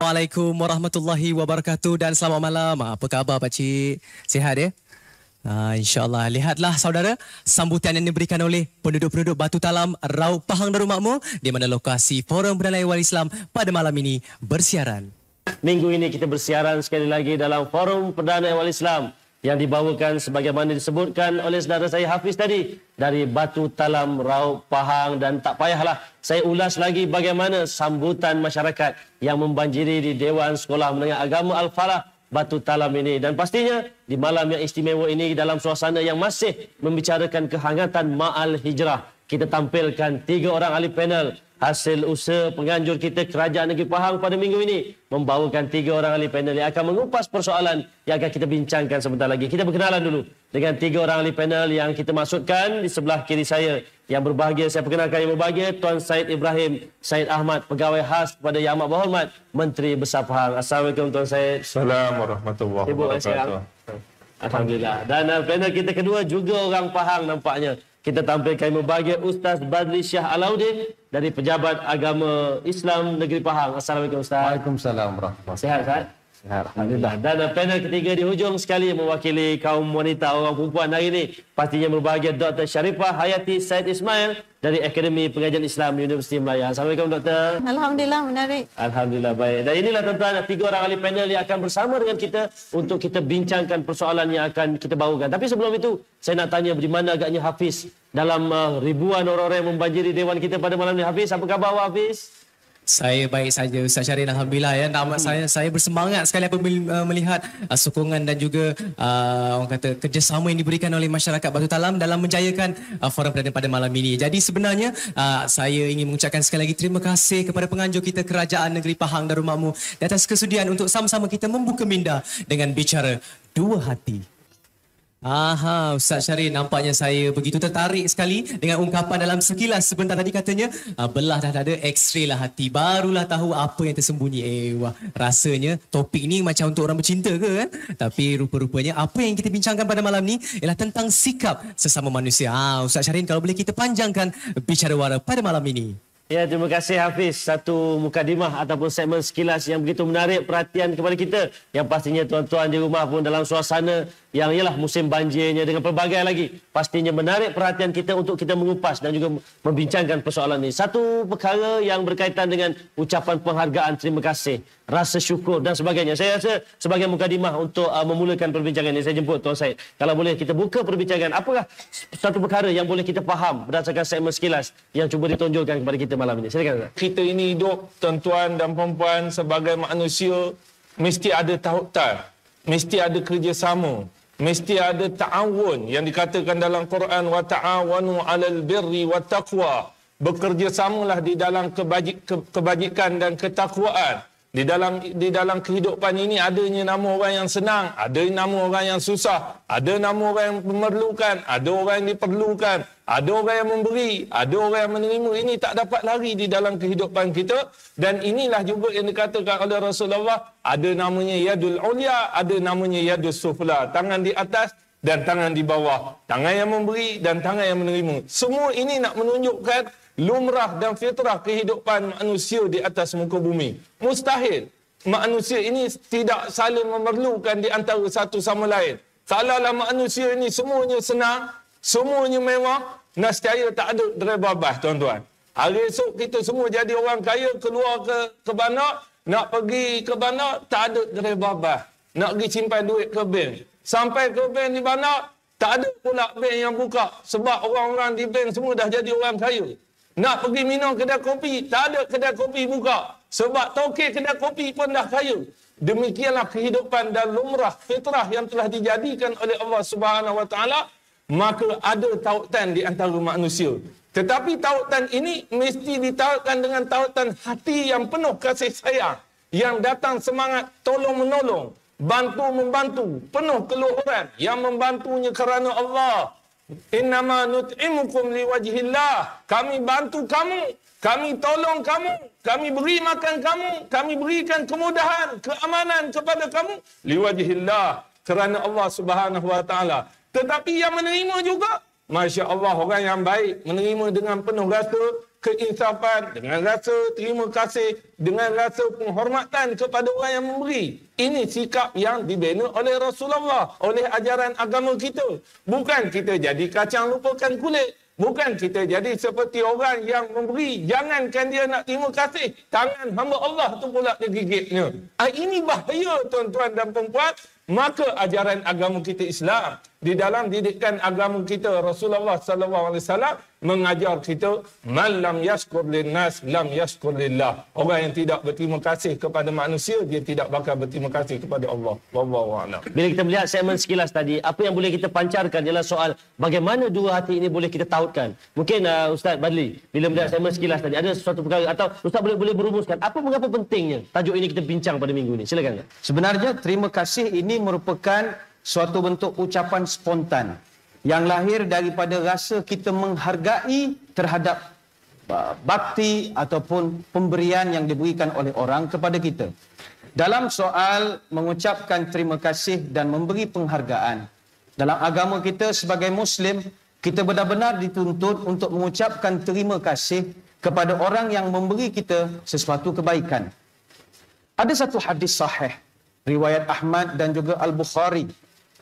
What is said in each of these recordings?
Assalamualaikum warahmatullahi wabarakatuh dan selamat malam. Apa khabar pakcik? Sihat ya? InsyaAllah. Lihatlah saudara, sambutan yang diberikan oleh penduduk-penduduk Batu Talam, Raub Pahang Darul Makmur di mana lokasi Forum Perdana Ehwal Islam pada malam ini bersiaran. Minggu ini kita bersiaran sekali lagi dalam Forum Perdana Ehwal Islam yang dibawakan sebagaimana disebutkan oleh saudara saya Hafiz tadi dari Batu Talam, Raub Pahang, dan tak payahlah saya ulas lagi bagaimana sambutan masyarakat yang membanjiri di Dewan Sekolah Menengah Agama Al-Falah Batu Talam ini. Dan pastinya di malam yang istimewa ini dalam suasana yang masih membicarakan kehangatan Ma'al Hijrah, kita tampilkan 3 orang ahli panel hasil usaha penganjur kita Kerajaan Negeri Pahang pada minggu ini membawakan 3 orang ahli panel yang akan mengupas persoalan yang akan kita bincangkan sebentar lagi. Kita berkenalan dulu dengan 3 orang ahli panel yang kita maksudkan. Di sebelah kiri saya yang berbahagia, saya perkenalkan yang berbahagia, Tuan Syed Ibrahim Syed Ahmad, pegawai khas kepada Yang Amat Berhormat Menteri Besar Pahang. Assalamualaikum Tuan Syed. Assalamualaikum warahmatullahi wabarakatuh. Alhamdulillah. Dan panel kita kedua juga orang Pahang nampaknya. Kita tampilkan yang berbahagia Ustaz Badli Shah Alauddin dari Pejabat Agama Islam Negeri Pahang. Assalamualaikum Ustaz. Waalaikumsalam warahmatullahi Sihat Ustaz? Sihat. Alhamdulillah. Dan panel ketiga di hujung sekali mewakili kaum wanita, orang perempuan hari ini. Pastinya berbahagia Dr. Sharifah Hayati Said Ismail dari Akademi Pengajian Islam Universiti Melaya. Assalamualaikum Doktor. Alhamdulillah, menarik. Alhamdulillah, baik. Dan inilah tuan-tuan 3 orang ahli panel yang akan bersama dengan kita untuk kita bincangkan persoalan yang akan kita bawakan. Tapi sebelum itu, saya nak tanya di mana agaknya Hafiz dalam ribuan orang-orang yang membanjiri dewan kita pada malam ini. Hafiz, apa khabar Hafiz? Saya baik saja Ustaz Syahrin, alhamdulillah ya. Nama saya bersemangat sekali apabila melihat sokongan dan juga orang kata kerjasama yang diberikan oleh masyarakat Batu Talam dalam menjayakan forum perdana pada malam ini. Jadi sebenarnya saya ingin mengucapkan sekali lagi terima kasih kepada penganjur kita Kerajaan Negeri Pahang Darul Makmur di atas kesudian untuk sama-sama kita membuka minda dengan bicara dua hati. Aha, Ustaz Syahrin, nampaknya saya begitu tertarik sekali dengan ungkapan dalam sekilas sebentar tadi katanya belah dah ada X-ray lah hati, barulah tahu apa yang tersembunyi. Wah, rasanya topik ni macam untuk orang bercinta ke kan? Tapi rupa-rupanya apa yang kita bincangkan pada malam ni ialah tentang sikap sesama manusia. Ustaz Syahrin, kalau boleh kita panjangkan bicara wara pada malam ini. Ya, terima kasih Hafiz. Satu mukadimah ataupun segmen sekilas yang begitu menarik perhatian kepada kita. Yang pastinya tuan-tuan di rumah pun dalam suasana yang ialah musim banjirnya dengan pelbagai lagi. Pastinya menarik perhatian kita untuk kita mengupas dan juga membincangkan persoalan ini. Satu perkara yang berkaitan dengan ucapan penghargaan, terima kasih, rasa syukur dan sebagainya. Saya rasa sebagai mukadimah untuk memulakan perbincangan ini, saya jemput Tuan Syed. Kalau boleh kita buka perbincangan, apakah satu perkara yang boleh kita faham berdasarkan segmen sekilas yang cuba ditonjolkan kepada kita malam ini. Silakan. Kita ini hidup, tuan-tuan dan puan-puan, sebagai manusia mesti ada tautan, mesti ada kerjasama, mesti ada ta'awun yang dikatakan dalam Quran, wa ta'awanu 'alal birri wat taqwa. Bekerjasamalah di dalam kebajikan dan ketakwaan. Di dalam kehidupan ini adanya nama orang yang senang, ada nama orang yang susah, ada nama orang yang memerlukan, ada orang yang diperlukan, ada orang yang memberi, ada orang yang menerima. Ini tak dapat lari di dalam kehidupan kita. Dan inilah juga yang dikatakan oleh Rasulullah, ada namanya yadul ulya, ada namanya yadul sufla, tangan di atas dan tangan di bawah, tangan yang memberi dan tangan yang menerima. Semua ini nak menunjukkan lumrah dan fitrah kehidupan manusia di atas muka bumi. Mustahil manusia ini tidak saling memerlukan di antara satu sama lain. Kalaulah manusia ini semuanya senang, semuanya mewah, nescaya tak ada derebabas, tuan-tuan. Hari esok kita semua jadi orang kaya, keluar ke bandar, nak pergi ke bandar, tak ada derebabas. Nak pergi simpan duit ke bank. Sampai ke bank di bandar, tak ada pula bank yang buka. Sebab orang-orang di bank semua dah jadi orang kaya. Nak pergi minum kedai kopi, tak ada kedai kopi buka. Sebab tokek kedai kopi pun dah kaya. Demikianlah kehidupan dan lumrah fitrah yang telah dijadikan oleh Allah Subhanahu Wa Taala. Maka ada tautan di antara manusia. Tetapi tautan ini mesti ditautkan dengan tautan hati yang penuh kasih sayang. Yang datang semangat tolong-menolong, bantu-membantu, penuh keluhuran. Yang membantunya kerana Allah. Innama nut'imukum liwajhillah. Kami bantu kamu, kami tolong kamu, kami beri makan kamu, kami berikan kemudahan, keamanan kepada kamu liwajhillah, kerana Allah Subhanahu Wa Taala. Tetapi yang menerima juga Masya Allah, orang yang baik menerima dengan penuh rasa keinsafan, dengan rasa terima kasih, dengan rasa penghormatan kepada orang yang memberi. Ini sikap yang dibina oleh Rasulullah, oleh ajaran agama kita. Bukan kita jadi kacang lupakan kulit. Bukan kita jadi seperti orang yang memberi. Jangankan dia nak terima kasih, tangan hamba Allah tu pula dia gigitnya. Ini bahaya tuan-tuan dan perempuan. Maka ajaran agama kita Islam, di dalam didikan agama kita Rasulullah sallallahu alaihi wasallam mengajar kita man lam yashkur linnas lam yashkur lillah. Orang yang tidak berterima kasih kepada manusia, dia tidak bakal berterima kasih kepada Allah. Wallahu a'lam. Bila kita melihat segmen sekilas tadi, apa yang boleh kita pancarkan ialah soal bagaimana dua hati ini boleh kita tautkan. Mungkin Ustaz Badli, bila melihat segmen sekilas tadi, ada sesuatu perkara atau Ustaz boleh berumuskan mengapa pentingnya tajuk ini kita bincang pada minggu ini. Silakan. Sebenarnya terima kasih ini merupakan suatu bentuk ucapan spontan yang lahir daripada rasa kita menghargai terhadap bakti ataupun pemberian yang diberikan oleh orang kepada kita. Dalam soal mengucapkan terima kasih dan memberi penghargaan, dalam agama kita sebagai Muslim, kita benar-benar dituntut untuk mengucapkan terima kasih kepada orang yang memberi kita sesuatu kebaikan. Ada satu hadis sahih riwayat Ahmad dan juga Al-Bukhari.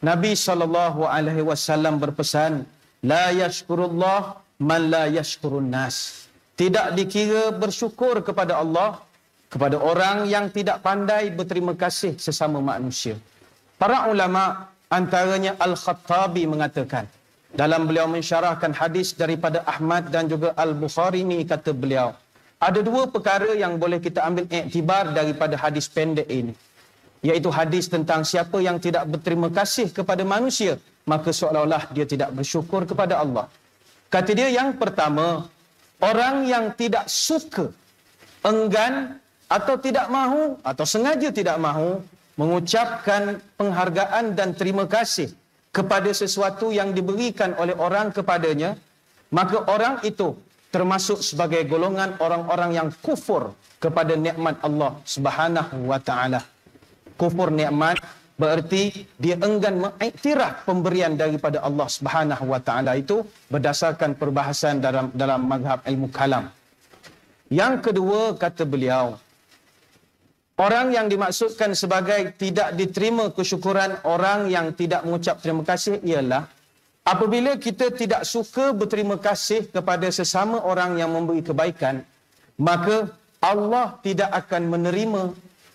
Nabi SAW berpesan, la yashkurullah man la yashkurun nas. Tidak dikira bersyukur kepada Allah kepada orang yang tidak pandai berterima kasih sesama manusia. Para ulama antaranya Al-Khattabi mengatakan, dalam beliau mensyarahkan hadis daripada Ahmad dan juga Al-Bukhari ini, kata beliau, ada dua perkara yang boleh kita ambil iktibar daripada hadis pendek ini. Iaitu hadis tentang siapa yang tidak berterima kasih kepada manusia, maka seolah-olah dia tidak bersyukur kepada Allah. Kata dia, yang pertama, orang yang tidak suka, enggan atau tidak mahu atau sengaja tidak mahu mengucapkan penghargaan dan terima kasih kepada sesuatu yang diberikan oleh orang kepadanya, maka orang itu termasuk sebagai golongan orang-orang yang kufur kepada nikmat Allah Subhanahu wa taala. Kufur nikmat bererti dia enggan mengiktiraf pemberian daripada Allah Subhanahu wa taala itu berdasarkan perbahasan dalam mazhab ilmu kalam. Yang kedua, kata beliau, orang yang dimaksudkan sebagai tidak diterima kesyukuran orang yang tidak mengucap terima kasih ialah apabila kita tidak suka berterima kasih kepada sesama orang yang memberi kebaikan, maka Allah tidak akan menerima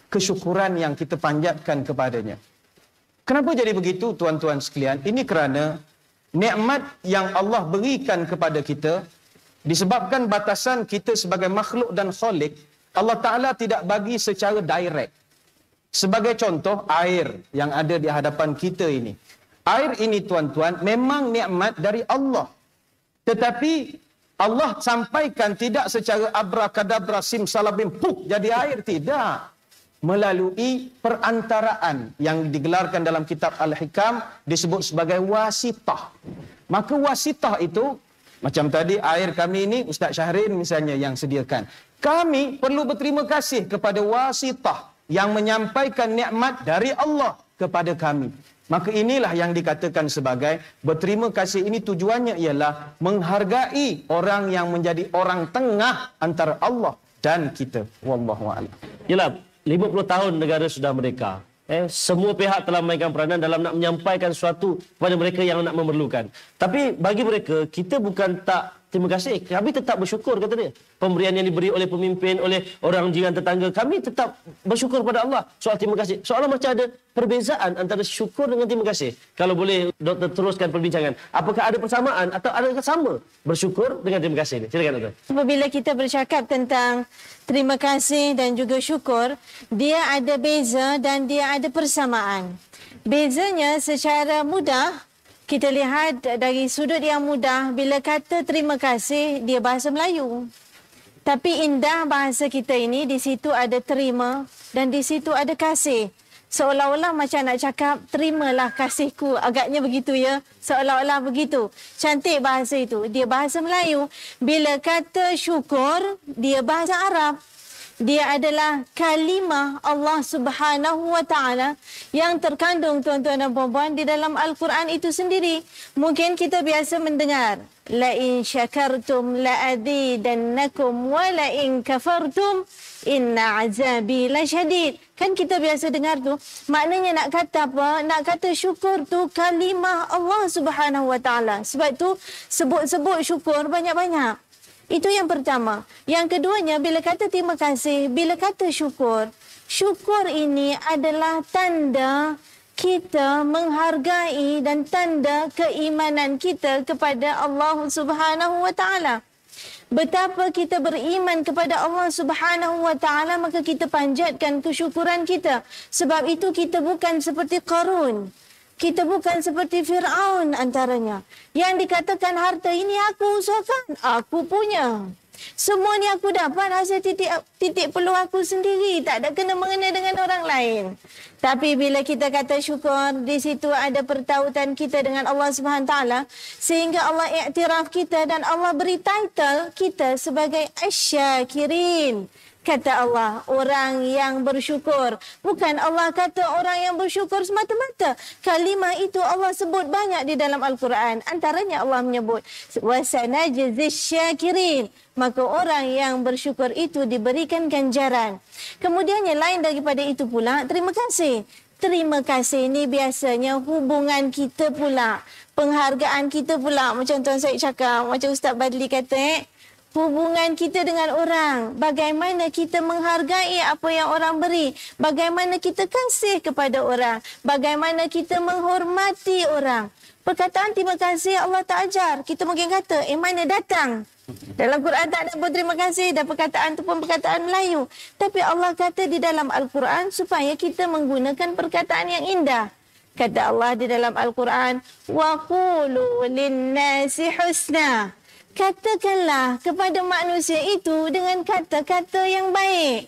kesyukuran yang kita panjatkan kepadanya. Kenapa jadi begitu, tuan-tuan sekalian? Ini kerana nikmat yang Allah berikan kepada kita, disebabkan batasan kita sebagai makhluk dan khalik, Allah Ta'ala tidak bagi secara direct. Sebagai contoh, air yang ada di hadapan kita ini. Air ini, tuan-tuan, memang nikmat dari Allah. Tetapi Allah sampaikan tidak secara abrakadabra simsalabim puk jadi air, tidak. Melalui perantaraan yang digelarkan dalam kitab Al-Hikam disebut sebagai wasitah. Maka wasitah itu, macam tadi air kami ini Ustaz Syahrin misalnya yang sediakan. Kami perlu berterima kasih kepada wasitah yang menyampaikan nikmat dari Allah kepada kami. Maka inilah yang dikatakan sebagai berterima kasih ini tujuannya ialah menghargai orang yang menjadi orang tengah antara Allah dan kita. Wallahu a'lam. Yalah, 50 tahun negara sudah merdeka. Semua pihak telah memainkan peranan dalam nak menyampaikan sesuatu kepada mereka yang nak memerlukan. Tapi bagi mereka, kita bukan tak terima kasih. Kami tetap bersyukur, kata dia. Pemberian yang diberi oleh pemimpin, oleh orang jiran tetangga, kami tetap bersyukur pada Allah. Soal terima kasih. Soalnya macam ada perbezaan antara syukur dengan terima kasih. Kalau boleh Doktor teruskan perbincangan. Apakah ada persamaan atau adakah sama bersyukur dengan terima kasih ini? Silakan Doktor. Apabila kita bercakap tentang terima kasih dan juga syukur, dia ada beza dan dia ada persamaan. Bezanya secara mudah, kita lihat dari sudut yang mudah, bila kata terima kasih, dia bahasa Melayu. Tapi indah bahasa kita ini, di situ ada terima dan di situ ada kasih. Seolah-olah macam nak cakap, terimalah kasihku. Agaknya begitu ya. Seolah-olah begitu. Cantik bahasa itu. Dia bahasa Melayu. Bila kata syukur, dia bahasa Arab. Dia adalah kalimah Allah Subhanahu wa taala yang terkandung tuan-tuan dan puan-puan di dalam Al-Quran itu sendiri. Mungkin kita biasa mendengar la in syakartum la azidannakum wa la in kafartum inna azabi lasyadid. Kan kita biasa dengar tu, maknanya nak kata apa? Nak kata syukur tu kalimah Allah Subhanahu wa taala. Sebab tu sebut-sebut syukur banyak-banyak. Itu yang pertama. Yang keduanya, bila kata terima kasih, bila kata syukur, syukur ini adalah tanda kita menghargai dan tanda keimanan kita kepada Allah Subhanahu wa taala. Betapa kita beriman kepada Allah Subhanahu wa taala, maka kita panjatkan kesyukuran kita. Sebab itu kita bukan seperti Qarun. Kita bukan seperti Fir'aun antaranya. Yang dikatakan harta ini aku usahakan, aku punya. Semua ni aku dapat hasil titik peluh aku sendiri. Tak ada kena-mengena dengan orang lain. Tapi bila kita kata syukur, di situ ada pertautan kita dengan Allah Subhanahu Taala, sehingga Allah iktiraf kita dan Allah beri title kita sebagai Asy-Syakirin. Kata Allah, orang yang bersyukur. Bukan Allah kata orang yang bersyukur semata-mata. Kalimah itu Allah sebut banyak di dalam Al-Quran. Antaranya Allah menyebut, وَسَنَجْزِي الشَّاكِرِينَ. Maka orang yang bersyukur itu diberikan ganjaran. Kemudian yang lain daripada itu pula, terima kasih. Terima kasih ini biasanya hubungan kita pula. Penghargaan kita pula. Macam Tuan Syed cakap, macam Ustaz Badli kata, hubungan kita dengan orang, bagaimana kita menghargai apa yang orang beri, bagaimana kita kasih kepada orang, bagaimana kita menghormati orang. Perkataan terima kasih Allah tak ajar. Kita mungkin kata, mana datang? Dalam Quran tak ada pun terima kasih, dan perkataan itu pun perkataan Melayu. Tapi Allah kata di dalam Al-Quran supaya kita menggunakan perkataan yang indah. Kata Allah di dalam Al-Quran, وَقُولُوا لِلنَّاسِ حُسْنًا. Katakanlah kepada manusia itu dengan kata-kata yang baik.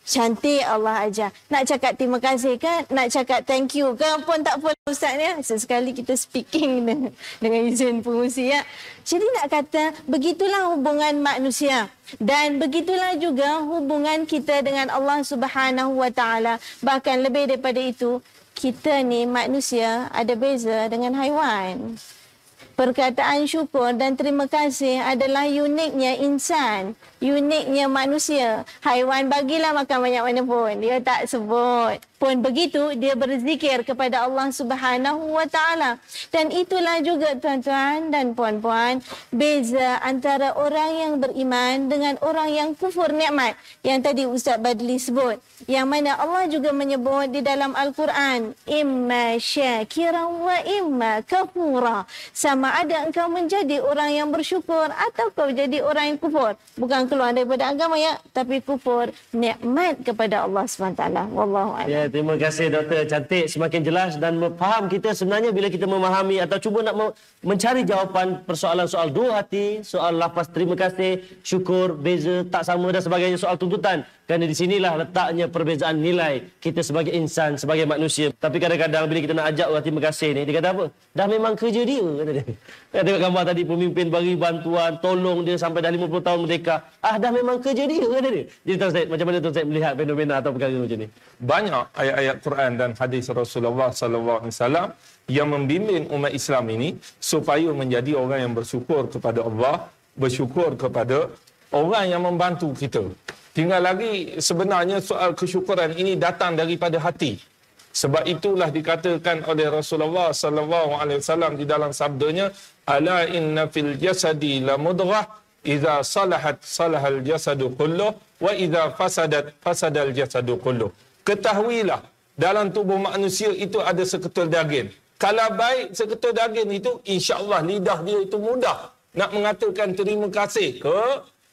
Cantik Allah ajar. Nak cakap terima kasih ke? Nak cakap thank you ke? Pun tak apa Ustaz ya. Sesekali kita speaking dengan izin pengusi ya. Jadi nak kata begitulah hubungan manusia. Dan begitulah juga hubungan kita dengan Allah Subhanahu wa taala. Bahkan lebih daripada itu, kita ni manusia ada beza dengan haiwan. Perkataan syukur dan terima kasih adalah uniknya insan, uniknya manusia. Haiwan bagilah makan banyak mana pun, dia tak sebut. Pun begitu, dia berzikir kepada Allah Subhanahu wa taala. Dan itulah juga tuan-tuan dan puan-puan, beza antara orang yang beriman dengan orang yang kufur nikmat. Yang tadi Ustaz Badli sebut. Yang mana Allah juga menyebut di dalam Al-Quran, imma syakiran wa imma kafura. Sama ada engkau menjadi orang yang bersyukur atau kau jadi orang yang kufur. Bukan keluar daripada agama ya, tapi kufur nikmat kepada Allah SWT. Wallahu a'lam. Ya, terima kasih Doktor. Cantik, semakin jelas dan faham kita sebenarnya bila kita memahami atau cuba nak mencari jawapan persoalan soal dua hati, soal lafaz terima kasih, syukur, beza, tak sama dan sebagainya, soal tuntutan. Kerana di sinilah letaknya perbezaan nilai kita sebagai insan, sebagai manusia. Tapi kadang-kadang bila kita nak ajak orang terima kasih ni, dia kata apa? Dah memang kerja dia, kata dia. Kita tengok gambar tadi, pemimpin bagi bantuan, tolong dia sampai dah 50 tahun merdeka. Dah memang kerja dia, kata dia. Jadi Tuan Syed, macam mana Tuan Syed melihat fenomena atau perkara macam ni? Banyak ayat-ayat Quran dan hadis Rasulullah SAW yang membimbing umat Islam ini supaya menjadi orang yang bersyukur kepada Allah, bersyukur kepada orang yang membantu kita. Tinggal lagi sebenarnya soal kesyukuran ini datang daripada hati. Sebab itulah dikatakan oleh Rasulullah SAW di dalam sabdanya, ala inna fil jasadi la mudghah idza salahat salahal jasadu kulluh wa idza fasadat fasadal jasadu kulluh. Ketahuilah dalam tubuh manusia itu ada seketul daging. Kalau baik seketul daging itu, insya-Allah lidah dia itu mudah nak mengatakan terima kasih ke,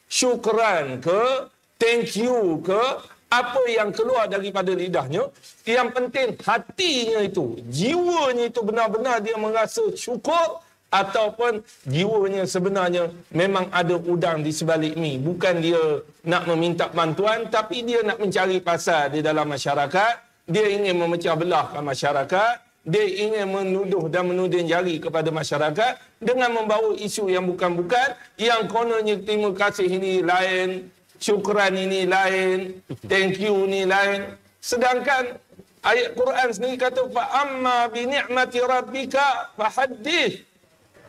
syukran ke, thank you ke, apa yang keluar daripada lidahnya. Yang penting hatinya itu, jiwanya itu benar-benar dia merasa syukur, ataupun jiwanya sebenarnya memang ada udang di sebalik mi. Bukan dia nak meminta bantuan, tapi dia nak mencari pasal di dalam masyarakat. Dia ingin memecah belahkan masyarakat. Dia ingin menuduh dan menuding jari kepada masyarakat dengan membawa isu yang bukan-bukan, yang kononnya terima kasih ini lain, syukran ini lain, thank you ni lain. Sedangkan ayat Quran sendiri kata fa amma bi ni'mati rabbika fahaddith.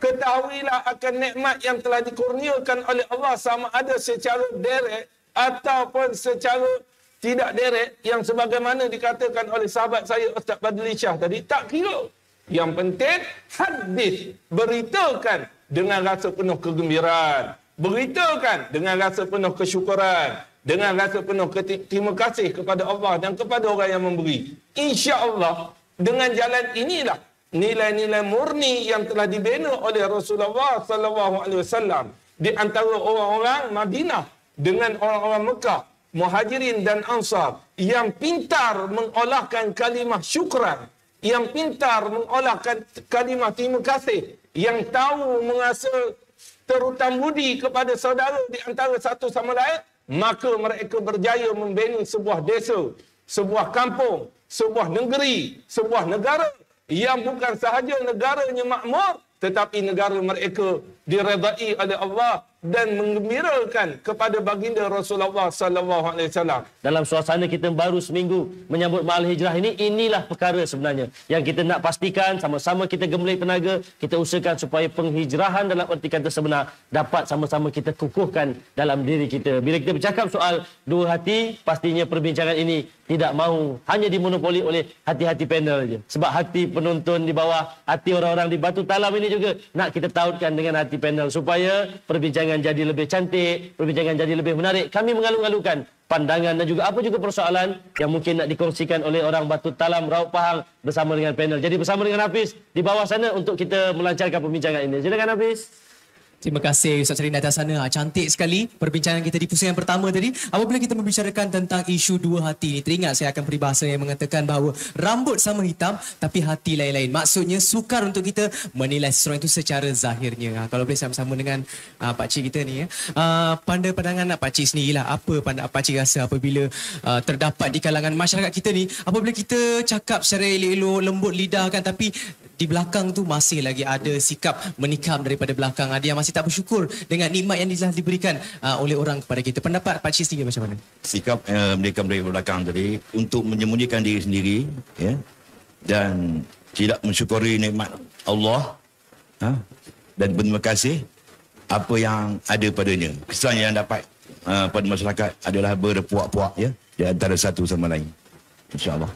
Ketahuilah akan nikmat yang telah dikurniakan oleh Allah, sama ada secara direct ataupun secara tidak direct, yang sebagaimana dikatakan oleh sahabat saya Ustaz Badli Shah tadi, tak kira. Yang penting hadis, beritakan dengan rasa penuh kegembiraan, beritakan dengan rasa penuh kesyukuran, dengan rasa penuh terima kasih kepada Allah dan kepada orang yang memberi. Insya-Allah dengan jalan inilah nilai-nilai murni yang telah dibina oleh Rasulullah sallallahu alaihi wasallam di antara orang-orang Madinah dengan orang-orang Mekah, Muhajirin dan Ansar, yang pintar mengolahkan kalimah syukran, yang pintar mengolahkan kalimah terima kasih, yang tahu merasa terhutang budi kepada saudara di antara satu sama lain, maka mereka berjaya membina sebuah desa, sebuah kampung, sebuah negeri, sebuah negara yang bukan sahaja negaranya makmur, tetapi negara mereka diredai oleh Allah dan menggembirakan kepada baginda Rasulullah sallallahu alaihi wasallam. Dalam suasana kita baru seminggu menyambut Ma'al Hijrah ini, inilah perkara sebenarnya yang kita nak pastikan, sama-sama kita gemelik tenaga, kita usahakan supaya penghijrahan dalam erti kata sebenar dapat sama-sama kita kukuhkan dalam diri kita. Bila kita bercakap soal dua hati, pastinya perbincangan ini tidak mahu hanya dimonopoli oleh hati-hati panel saja. Sebab hati penonton di bawah, hati orang-orang di Batu Talam ini juga nak kita tautkan dengan hati panel supaya perbincangan jadi lebih cantik, perbincangan jadi lebih menarik. Kami mengalu-alukan pandangan dan juga apa juga persoalan yang mungkin nak dikongsikan oleh orang Batu Talam, Raub Pahang bersama dengan panel. Jadi bersama dengan Hafiz di bawah sana untuk kita melancarkan perbincangan ini. Silakan Hafiz. Terima kasih Ustaz Syarina atas sana. Cantik sekali perbincangan kita di pusingan pertama tadi. Apabila kita membicarakan tentang isu dua hati ini, teringat saya akan peribahasa yang mengatakan bahawa rambut sama hitam tapi hati lain-lain. Maksudnya sukar untuk kita menilai seseorang itu secara zahirnya. Kalau boleh sama-sama dengan pakcik kita ni, pandangan pakcik sendirilah. Apa pakcik rasa apabila terdapat di kalangan masyarakat kita ni, apabila kita cakap secara elok-elok, lembut lidah kan, tapi di belakang tu masih lagi ada sikap menikam daripada belakang. Ada yang masih tak bersyukur dengan nikmat yang telah diberikan oleh orang kepada kita. Pendapat pakcik sendiri macam mana? Sikap menikam dari belakang tadi untuk menyembunyikan diri sendiri, ya, dan tidak mensyukuri nikmat Allah, dan berterima kasih apa yang ada padanya. Kesan yang dapat pada masyarakat adalah berpuak-puak, ya, di antara satu sama lain. InsyaAllah.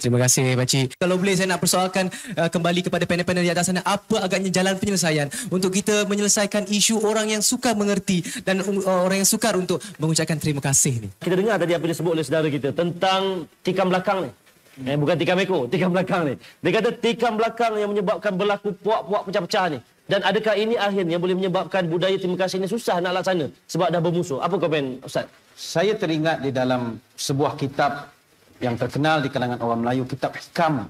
Terima kasih pakcik. Kalau boleh saya nak persoalkan kembali kepada panel-panel di atas sana, apa agaknya jalan penyelesaian untuk kita menyelesaikan isu orang yang sukar mengerti dan orang yang sukar untuk mengucapkan terima kasih ni. Kita dengar tadi apa disebut oleh saudara kita tentang tikam belakang ni. Bukan tikam ekor, tikam belakang ni. Dia kata tikam belakang yang menyebabkan berlaku puak-puak pecah-pecah ni. Dan adakah ini akhirnya boleh menyebabkan budaya terima kasih ini susah nak laksana sebab dah bermusuh? Apa komen Ustaz? Saya teringat di dalam sebuah kitab yang terkenal di kalangan orang Melayu, kitab Hikam.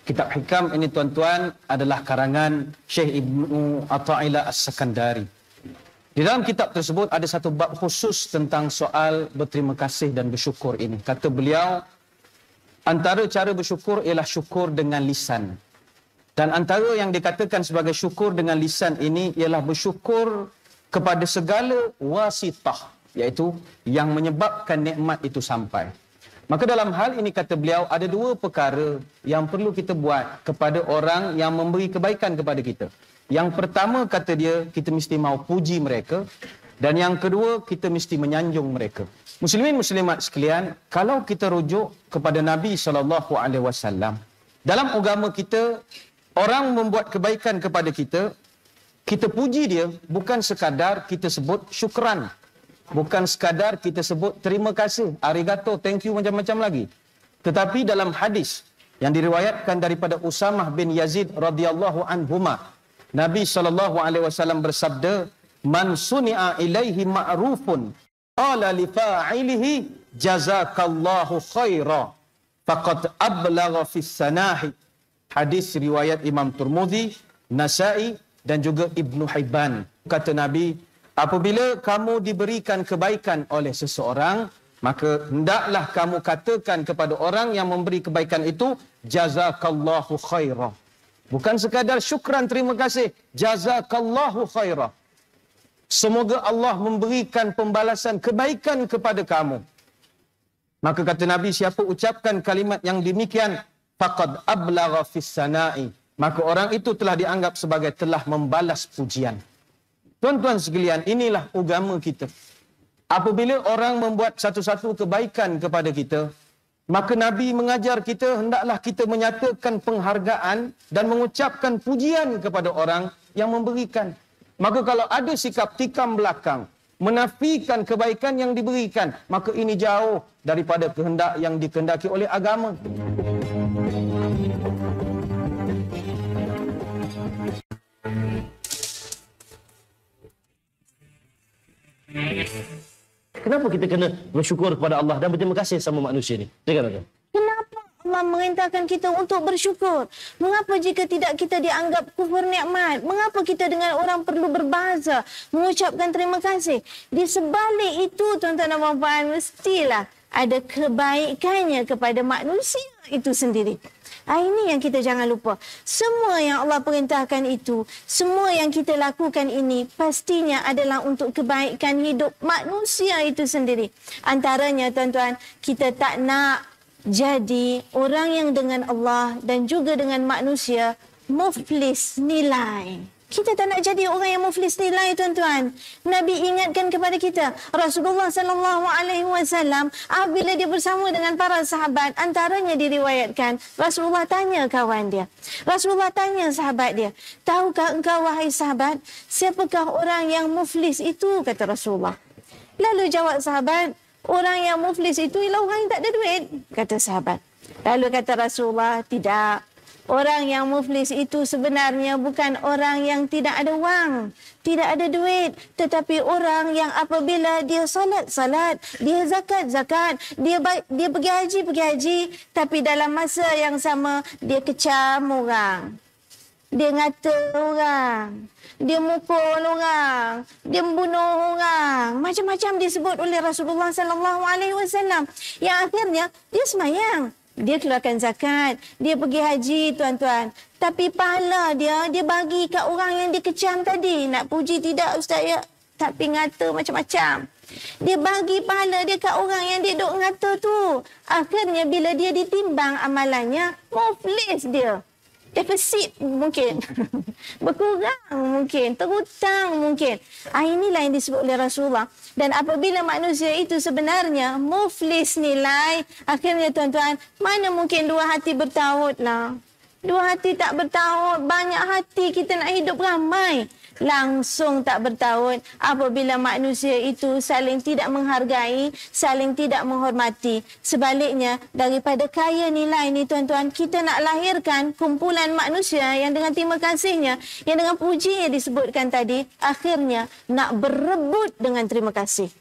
Kitab Hikam ini tuan-tuan adalah karangan Syekh Ibnu Athaillah As-Sakandari. Di dalam kitab tersebut ada satu bab khusus tentang soal berterima kasih dan bersyukur ini. Kata beliau, antara cara bersyukur ialah syukur dengan lisan. Dan antara yang dikatakan sebagai syukur dengan lisan ini ialah bersyukur kepada segala wasitah, iaitu yang menyebabkan nikmat itu sampai. Maka dalam hal ini kata beliau ada dua perkara yang perlu kita buat kepada orang yang memberi kebaikan kepada kita. Yang pertama kata dia, kita mesti mahu puji mereka, dan yang kedua kita mesti menyanjung mereka. Muslimin muslimat sekalian, kalau kita rujuk kepada Nabi SAW, dalam agama kita, orang membuat kebaikan kepada kita, kita puji dia bukan sekadar kita sebut syukran. Bukan sekadar kita sebut terima kasih, arigato, thank you, macam-macam lagi. Tetapi dalam hadis yang diriwayatkan daripada Usamah bin Yazid radhiyallahu anhuma, Nabi SAW bersabda, man suni'a ilaihi ma'rufun qala li fa'ilihi jazakallahu khaira faqad ablagha fi sanahi. Hadis riwayat Imam Tirmidzi, Nasa'i dan juga Ibnu Hibban. Kata Nabi, apabila kamu diberikan kebaikan oleh seseorang, maka hendaklah kamu katakan kepada orang yang memberi kebaikan itu, jazakallahu khairah. Bukan sekadar syukran terima kasih, jazakallahu khairah. Semoga Allah memberikan pembalasan kebaikan kepada kamu. Maka kata Nabi, siapa ucapkan kalimat yang demikian, faqad ablagha fis sana'i, maka orang itu telah dianggap sebagai telah membalas pujian. Tuan-tuan sekalian, inilah agama kita. Apabila orang membuat satu-satu kebaikan kepada kita, maka Nabi mengajar kita hendaklah kita menyatakan penghargaan dan mengucapkan pujian kepada orang yang memberikan. Maka kalau ada sikap tikam belakang, menafikan kebaikan yang diberikan, maka ini jauh daripada kehendak yang dikehendaki oleh agama. Kenapa kita kena bersyukur kepada Allah dan berterima kasih sama manusia ni? Dengar. Kenapa Allah merintahkan kita untuk bersyukur? Mengapa jika tidak kita dianggap kufur nikmat? Mengapa kita dengan orang perlu berbahasa, mengucapkan terima kasih? Di sebalik itu, tuan-tuan dan puan-puan, mestilah ada kebaikannya kepada manusia itu sendiri. Ini yang kita jangan lupa. Semua yang Allah perintahkan itu, semua yang kita lakukan ini pastinya adalah untuk kebaikan hidup manusia itu sendiri. Antaranya, tuan-tuan, kita tak nak jadi orang yang dengan Allah dan juga dengan manusia muflis nilai. Kita tak nak jadi orang yang muflis nilai, tuan-tuan. Nabi ingatkan kepada kita, Rasulullah sallallahu alaihi wasallam apabila dia bersama dengan para sahabat, antaranya diriwayatkan Rasulullah tanya kawan dia. Rasulullah tanya sahabat dia, "Tahukah engkau wahai sahabat, siapakah orang yang muflis itu?" kata Rasulullah. Lalu jawab sahabat, "Orang yang muflis itu ialah orang yang tak ada duit," kata sahabat. Lalu kata Rasulullah, "Tidak. Orang yang muflis itu sebenarnya bukan orang yang tidak ada wang, tidak ada duit. Tetapi orang yang apabila dia salat, dia zakat, dia pergi haji. Tapi dalam masa yang sama, dia kecam orang. Dia ngata orang. Dia mukul orang. Dia membunuh orang. Macam-macam disebut oleh Rasulullah SAW. Yang akhirnya, dia semayang. Dia keluarkan zakat, dia pergi haji, tuan-tuan. Tapi pahala dia bagi kat orang yang dikecam tadi. Nak puji tidak, Ustaz ya? Tapi ngata macam-macam. Dia bagi pahala dia kat orang yang dia duk ngata tu. Akhirnya bila dia ditimbang amalannya, muflis dia. Defisit mungkin. Berkurang mungkin. Terhutang mungkin. Inilah yang disebut oleh Rasulullah. Dan apabila manusia itu sebenarnya muflis nilai, akhirnya tuan-tuan, mana mungkin dua hati bertaut lah. Dua hati tak bertaut. Banyak hati kita nak hidup ramai. Langsung tak bertaut apabila manusia itu saling tidak menghargai, saling tidak menghormati. Sebaliknya, daripada kaya nilai ni tuan-tuan, kita nak lahirkan kumpulan manusia yang dengan terima kasihnya, yang dengan pujinya disebutkan tadi, akhirnya nak berebut dengan terima kasih.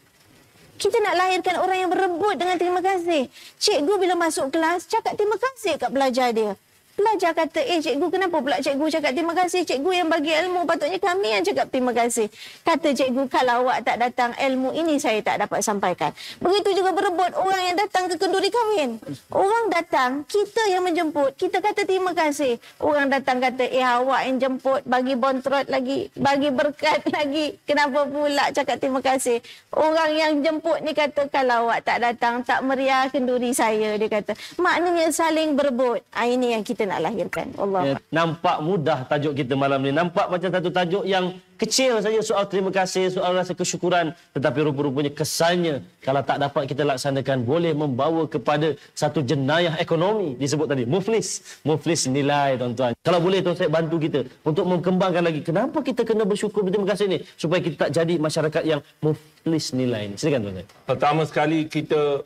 Kita nak lahirkan orang yang berebut dengan terima kasih. Cikgu bila masuk kelas, cakap terima kasih kat pelajar dia. Pelajar kata, cikgu, kenapa pula cikgu cakap terima kasih? Cikgu yang bagi ilmu, patutnya kami yang cakap terima kasih. Kata cikgu, kalau awak tak datang, ilmu ini saya tak dapat sampaikan. Begitu juga berebut orang yang datang ke kenduri kahwin. Orang datang, kita yang menjemput, kita kata terima kasih. Orang datang kata, awak yang jemput, bagi bontrot lagi, bagi berkat lagi. Kenapa pula cakap terima kasih? Orang yang jemput ni kata, kalau awak tak datang, tak meriah kenduri saya, dia kata. Maknanya saling berebut. Ini yang kita nak lahirkan. Allah. Nampak mudah tajuk kita malam ni. Nampak macam satu tajuk yang kecil saja, soal terima kasih, soal rasa kesyukuran. Tetapi rupa-rupanya kesannya kalau tak dapat kita laksanakan boleh membawa kepada satu jenayah ekonomi disebut tadi. Muflis nilai, tuan-tuan. Kalau boleh tuan saya bantu kita untuk mengembangkan lagi. Kenapa kita kena bersyukur berterima kasih ni? Supaya kita tak jadi masyarakat yang muflis nilai ni. Silakan tuan-tuan. Pertama sekali kita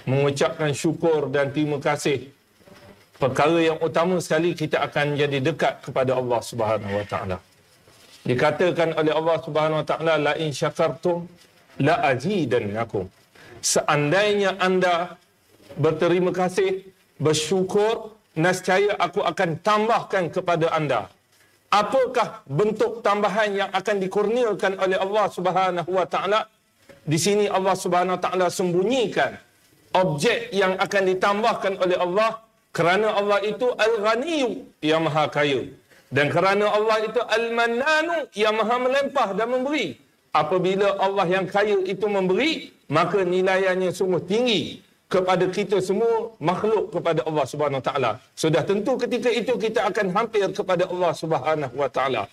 mengucapkan syukur dan terima kasih. Perkara yang utama sekali kita akan jadi dekat kepada Allah Subhanahu Wa Taala. Dikatakan oleh Allah Subhanahu Wa Taala, la in syakartum la azidannakum. Seandainya anda berterima kasih, bersyukur, nescaya aku akan tambahkan kepada anda. Apakah bentuk tambahan yang akan dikurniakan oleh Allah Subhanahu Wa Taala? Di sini Allah Subhanahu Wa Taala sembunyikan objek yang akan ditambahkan oleh Allah. Kerana Allah itu Al-Ghaniyu, yang maha kaya. Dan kerana Allah itu Al-Mannanu, yang maha melempah dan memberi. Apabila Allah yang kaya itu memberi, maka nilaiannya sungguh tinggi kepada kita semua makhluk kepada Allah Subhanahu Wa Taala. Sudah tentu ketika itu kita akan hampir kepada Allah Subhanahu Wa Taala.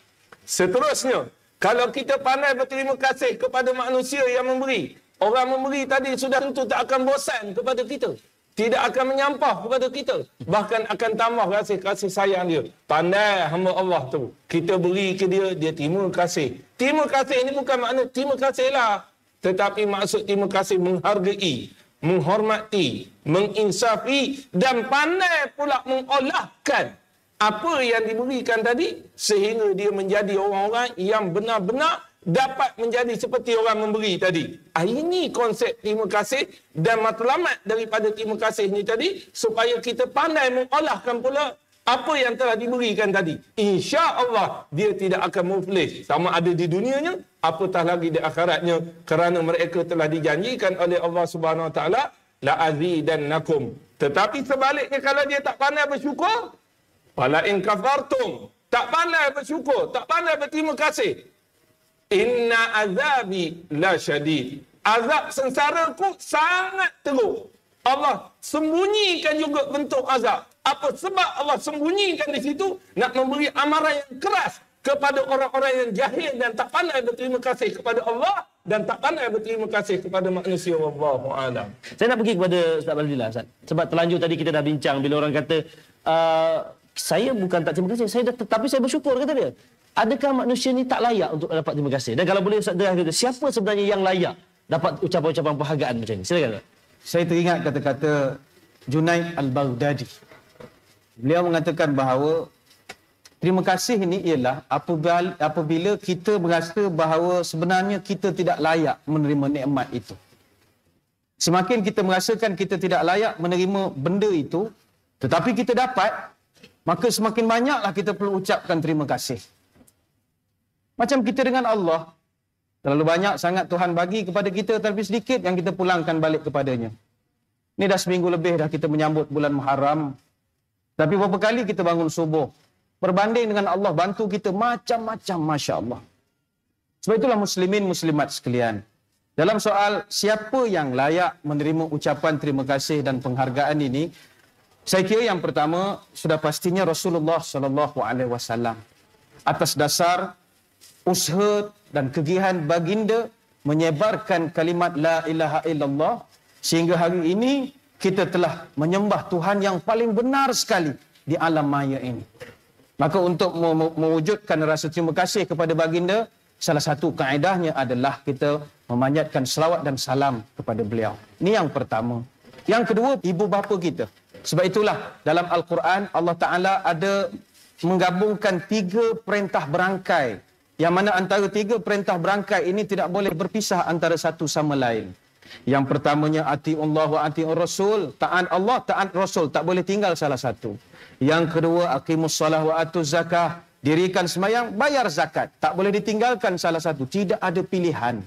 Seterusnya, kalau kita pandai berterima kasih kepada manusia yang memberi, orang memberi tadi sudah tentu tak akan bosan kepada kita. Tidak akan menyampah kepada kita. Bahkan akan tambah rasa kasih sayang dia. Pandai hamba Allah tu. Kita beri ke dia, dia terima kasih. Terima kasih ini bukan makna terima kasihlah. Tetapi maksud terima kasih menghargai, menghormati, menginsafi dan pandai pula mengolahkan apa yang diberikan tadi sehingga dia menjadi orang-orang yang benar-benar dapat menjadi seperti orang memberi tadi. Ini konsep terima kasih dan matlamat daripada terima kasih ini tadi supaya kita pandai mengolahkan pula apa yang telah diberikan tadi. Insya-Allah dia tidak akan muflis sama ada di dunianya apatah lagi di akhiratnya kerana mereka telah dijanjikan oleh Allah Subhanahu Wa Taala la azidannakum. Tetapi sebaliknya kalau dia tak pandai bersyukur, wala in kafartum, tak pandai bersyukur, tak pandai berterima kasih, inna azabi la syadid. Azab sengsaraku sangat teruk. Allah sembunyikan juga bentuk azab. Apa sebab Allah sembunyikan di situ? Nak memberi amaran yang keras kepada orang-orang yang jahil dan tak pandai berterima kasih kepada Allah dan tak pandai berterima kasih kepada manusia. Wallahu a'lam. Saya nak pergi kepada Ustaz Baladillah, Ustaz. Sebab terlanjur tadi kita dah bincang bila orang kata saya bukan tak terima kasih, saya dah, tetapi saya bersyukur, kata dia. Adakah manusia ni tak layak untuk dapat terima kasih? Dan kalau boleh Ustaz kata, siapa sebenarnya yang layak dapat ucapan-ucapan penghargaan macam ni? Silakan. Saya teringat kata-kata Junaid Al-Baghdadi. Beliau mengatakan bahawa terima kasih ini ialah apabila kita merasa bahawa sebenarnya kita tidak layak menerima nikmat itu. Semakin kita merasakan kita tidak layak menerima benda itu, tetapi kita dapat, maka semakin banyaklah kita perlu ucapkan terima kasih. Macam kita dengan Allah, terlalu banyak sangat Tuhan bagi kepada kita, tapi sedikit yang kita pulangkan balik kepadanya. Ini dah seminggu lebih dah kita menyambut bulan Muharram, tapi berapa kali kita bangun subuh, berbanding dengan Allah bantu kita macam-macam, Masya Allah. Sebab itulah muslimin muslimat sekalian, dalam soal siapa yang layak menerima ucapan terima kasih dan penghargaan ini, saya kira yang pertama sudah pastinya Rasulullah SAW. Atas dasar usaha dan kegiatan baginda menyebarkan kalimat la ilaha illallah, sehingga hari ini kita telah menyembah Tuhan yang paling benar sekali di alam maya ini. Maka untuk mewujudkan rasa terima kasih kepada baginda, salah satu kaedahnya adalah kita memanjatkan selawat dan salam kepada beliau. Ini yang pertama. Yang kedua, ibu bapa kita. Sebab itulah dalam Al-Quran Allah Ta'ala ada menggabungkan 3 perintah berangkai, yang mana antara 3 perintah berangkai ini tidak boleh berpisah antara satu sama lain. Yang pertamanya ati'ullah wa ati'ur rasul, taat Allah, taat Rasul, tak boleh tinggal salah satu. Yang kedua aqimus salah wa atuz zakah, dirikan sembahyang, bayar zakat, tak boleh ditinggalkan salah satu, tidak ada pilihan.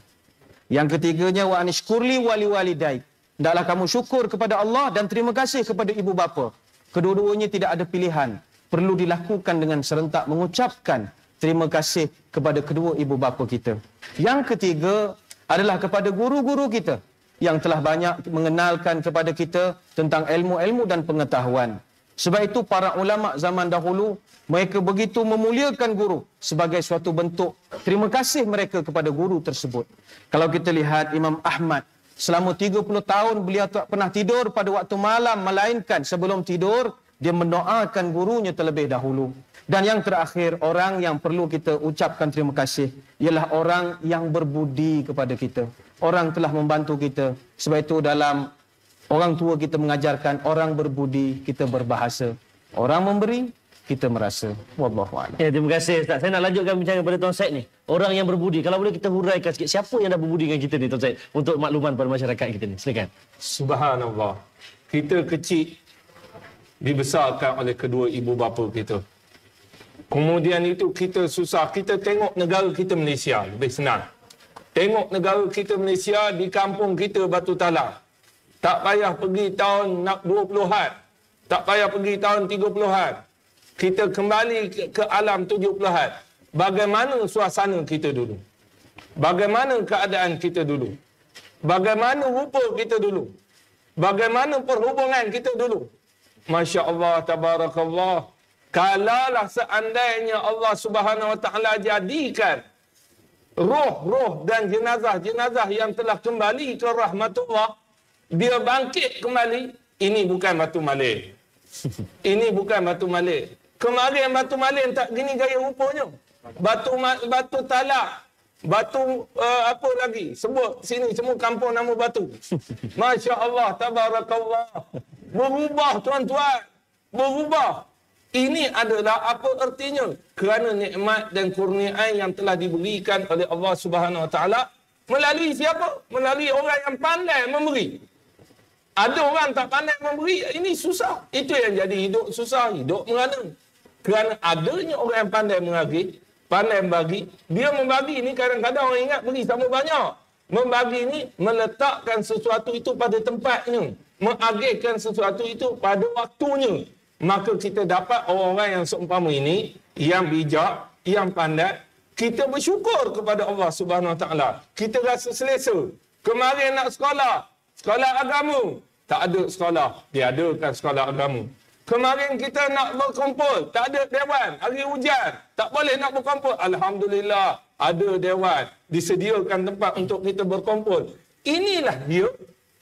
Yang ketiganya wa anishkurli wali walidaik, hendaklah kamu syukur kepada Allah dan terima kasih kepada ibu bapa. Kedua-duanya tidak ada pilihan, perlu dilakukan dengan serentak mengucapkan terima kasih kepada kedua ibu bapa kita. Yang ketiga adalah kepada guru-guru kita yang telah banyak mengenalkan kepada kita tentang ilmu-ilmu dan pengetahuan. Sebab itu para ulama zaman dahulu, mereka begitu memuliakan guru sebagai suatu bentuk terima kasih mereka kepada guru tersebut. Kalau kita lihat Imam Ahmad, selama 30 tahun beliau tak pernah tidur pada waktu malam, melainkan sebelum tidur dia mendoakan gurunya terlebih dahulu. Dan yang terakhir, orang yang perlu kita ucapkan terima kasih ialah orang yang berbudi kepada kita. Orang telah membantu kita. Sebab itu dalam orang tua kita mengajarkan, orang berbudi kita berbahasa, orang memberi kita merasa. Wallahu a'lam. Ya, terima kasih Ustaz. Saya nak lanjutkan bincang pada Tuan Syed ni. Orang yang berbudi. Kalau boleh kita huraikan sikit, siapa yang dah berbudi dengan kita ni Tuan Syed, untuk makluman pada masyarakat kita ni. Silakan. Subhanallah. Kita kecil dibesarkan oleh kedua ibu bapa kita. Kemudian itu kita susah. Kita tengok negara kita Malaysia, lebih senang. Tengok negara kita Malaysia, di kampung kita Batu Talam. Tak payah pergi tahun 20-an. Tak payah pergi tahun 30-an. Kita kembali ke alam 70-an. Bagaimana suasana kita dulu? Bagaimana keadaan kita dulu? Bagaimana rupa kita dulu? Bagaimana perhubungan kita dulu? Masya Allah, tabarakallah. Kalaulah seandainya Allah Subhanahu Wa Taala jadikan roh-roh dan jenazah-jenazah yang telah kembali ke rahmatullah, dia bangkit kembali, ini bukan batu malin. Ini bukan batu malin. Kemarin batu malin tak gini gaya rupanya. Batu talak, batu apa lagi? Sebut sini semua kampung nama batu. Masya Allah, tabarakallah. Berubah tuan-tuan. Berubah. Ini adalah apa artinya? Kerana nikmat dan kurniaan yang telah diberikan oleh Allah Subhanahu Wa Taala melalui siapa? Melalui orang yang pandai memberi. Ada orang tak pandai memberi, ini susah. Itu yang jadi hidup susah, hidup merana. Kerana adanya orang yang pandai mengagih, pandai membagi, dia membagi ni kadang-kadang orang ingat beri sama banyak. Membagi ni meletakkan sesuatu itu pada tempatnya, mengagihkan sesuatu itu pada waktunya. Maka kita dapat orang-orang yang seumpama ini, yang bijak, yang pandai, kita bersyukur kepada Allah Subhanahu Wa Taala. Kita rasa selesa. Kemarin nak sekolah agama, tak ada sekolah, diadakan sekolah agama. Kemarin kita nak berkumpul, tak ada dewan, hari hujan, tak boleh nak berkumpul. Alhamdulillah, ada dewan, disediakan tempat untuk kita berkumpul. Inilah dia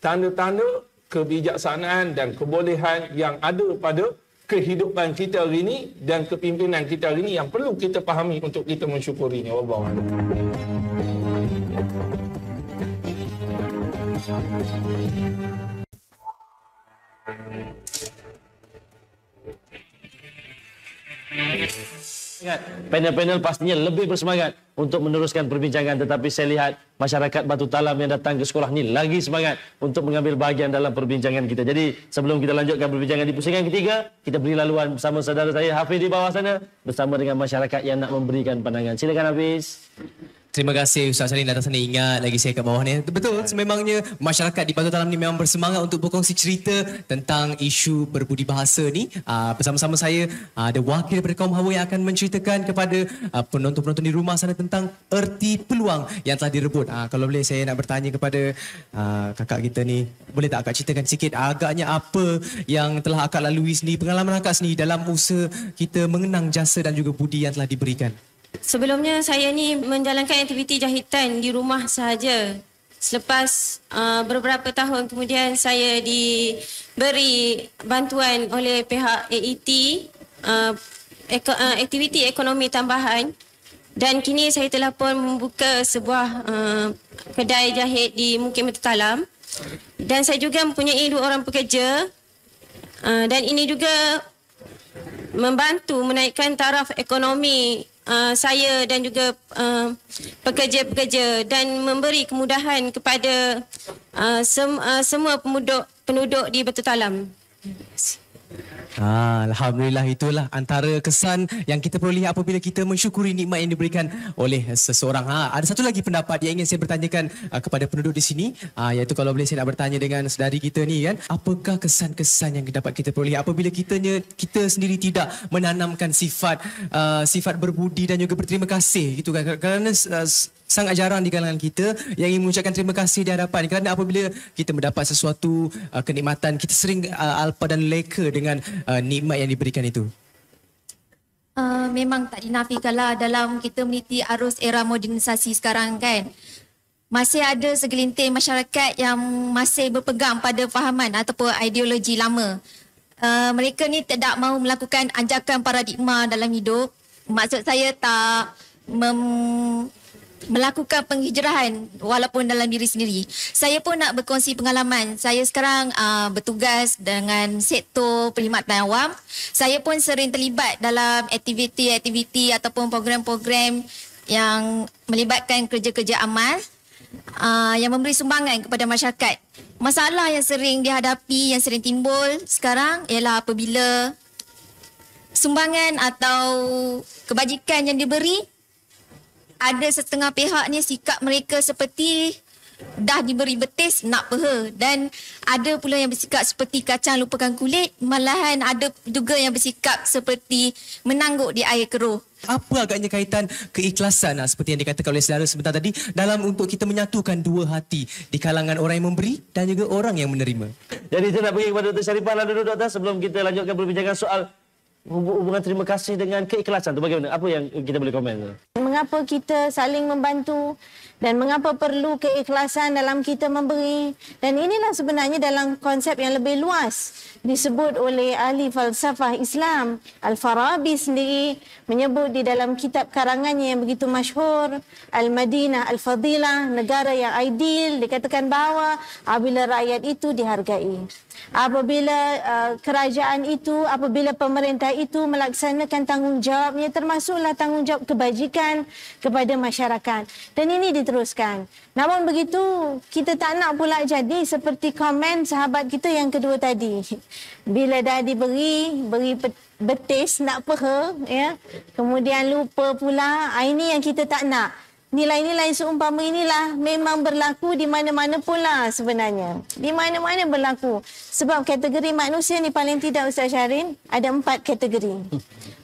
tanda-tanda kebijaksanaan dan kebolehan yang ada pada kehidupan kita hari ini dan kepimpinan kita hari ini yang perlu kita fahami untuk kita mensyukurinya. Wallahu a'lam. Panel-panel pastinya lebih bersemangat untuk meneruskan perbincangan, tetapi saya lihat masyarakat Batu Talam yang datang ke sekolah ni lagi semangat untuk mengambil bahagian dalam perbincangan kita. Jadi sebelum kita lanjutkan perbincangan di pusingan ketiga, kita beri laluan bersama saudara saya Hafiz di bawah sana bersama dengan masyarakat yang nak memberikan pandangan. Silakan Hafiz. Terima kasih Ustaz Sarin datang sana, ingat lagi saya kat bawah ni. Betul, sememangnya masyarakat di Batu Talam ni memang bersemangat untuk berkongsi cerita tentang isu berbudi bahasa ni. Bersama-sama saya ada wakil daripada kaum hawa yang akan menceritakan kepada penonton-penonton di rumah sana tentang erti peluang yang telah direbut. Kalau boleh saya nak bertanya kepada kakak kita ni, boleh tak akak ceritakan sikit agaknya apa yang telah akak lalui sendiri, pengalaman akak sendiri dalam usaha kita mengenang jasa dan juga budi yang telah diberikan? Sebelumnya saya ni menjalankan aktiviti jahitan di rumah sahaja. Selepas beberapa tahun kemudian saya diberi bantuan oleh pihak AET, aktiviti ekonomi tambahan, dan kini saya telah pun membuka sebuah kedai jahit di Mukim Batu Talam, dan saya juga mempunyai 2 orang pekerja, dan ini juga membantu menaikkan taraf ekonomi saya dan juga pekerja-pekerja, dan memberi kemudahan kepada semua penduduk di Batu Talam. Alhamdulillah, itulah antara kesan yang kita peroleh apabila kita mensyukuri nikmat yang diberikan oleh seseorang. Ada satu lagi pendapat yang ingin saya bertanyakan kepada penduduk di sini, iaitu kalau boleh saya nak bertanya dengan saudari kita ni kan, apakah kesan-kesan yang dapat kita peroleh apabila kita sendiri tidak menanamkan sifat berbudi dan juga berterima kasih gitu kan, kerana sangat jarang di kalangan kita yang ingin mengucapkan terima kasih di hadapan, kerana apabila kita mendapat sesuatu kenikmatan, kita sering alpa dan leka dengan nikmat yang diberikan itu. Memang tak dinafikanlah dalam kita meniti arus era modernisasi sekarang kan, masih ada segelintir masyarakat yang masih berpegang pada fahaman ataupun ideologi lama. Mereka ni tidak mahu melakukan anjakan paradigma dalam hidup. Maksud saya tak melakukan penghijrahan walaupun dalam diri sendiri. Saya pun nak berkongsi pengalaman. Saya sekarang bertugas dengan sektor perkhidmatan awam. Saya pun sering terlibat dalam aktiviti-aktiviti ataupun program-program yang melibatkan kerja-kerja amal yang memberi sumbangan kepada masyarakat. Masalah yang sering dihadapi, yang sering timbul sekarang ialah apabila sumbangan atau kebajikan yang diberi, ada setengah pihak ni sikap mereka seperti dah diberi betis nak peha, dan ada pula yang bersikap seperti kacang lupakan kulit, malahan ada juga yang bersikap seperti menangguk di air keruh. Apa agaknya kaitan keikhlasan seperti yang dikatakan oleh saudara sebentar tadi dalam untuk kita menyatukan dua hati di kalangan orang yang memberi dan juga orang yang menerima? Jadi saya nak pergi kepada Dr. Sharifah lah dulu, Doktor, sebelum kita lanjutkan perbincangan soal hubungan terima kasih dengan keikhlasan tu bagaimana? Apa yang kita boleh komen? Mengapa kita saling membantu dan mengapa perlu keikhlasan dalam kita memberi. Dan inilah sebenarnya dalam konsep yang lebih luas disebut oleh ahli falsafah Islam. Al-Farabi sendiri menyebut di dalam kitab karangannya yang begitu masyhur, Al-Madinah Al-Fadilah, negara yang ideal, dikatakan bahawa apabila rakyat itu dihargai, apabila kerajaan itu, apabila pemerintah itu melaksanakan tanggungjawabnya, termasuklah tanggungjawab kebajikan kepada masyarakat. Dan ini diteruskan. Namun begitu, kita tak nak pula jadi seperti komen sahabat kita yang kedua tadi. Bila dah beri betis nak peha, ya, kemudian lupa pula, ini yang kita tak nak. Nilai-nilai seumpama inilah memang berlaku di mana-mana pula sebenarnya. Di mana-mana berlaku. Sebab kategori manusia ni paling tidak, Ustaz Syarin, ada 4 kategori.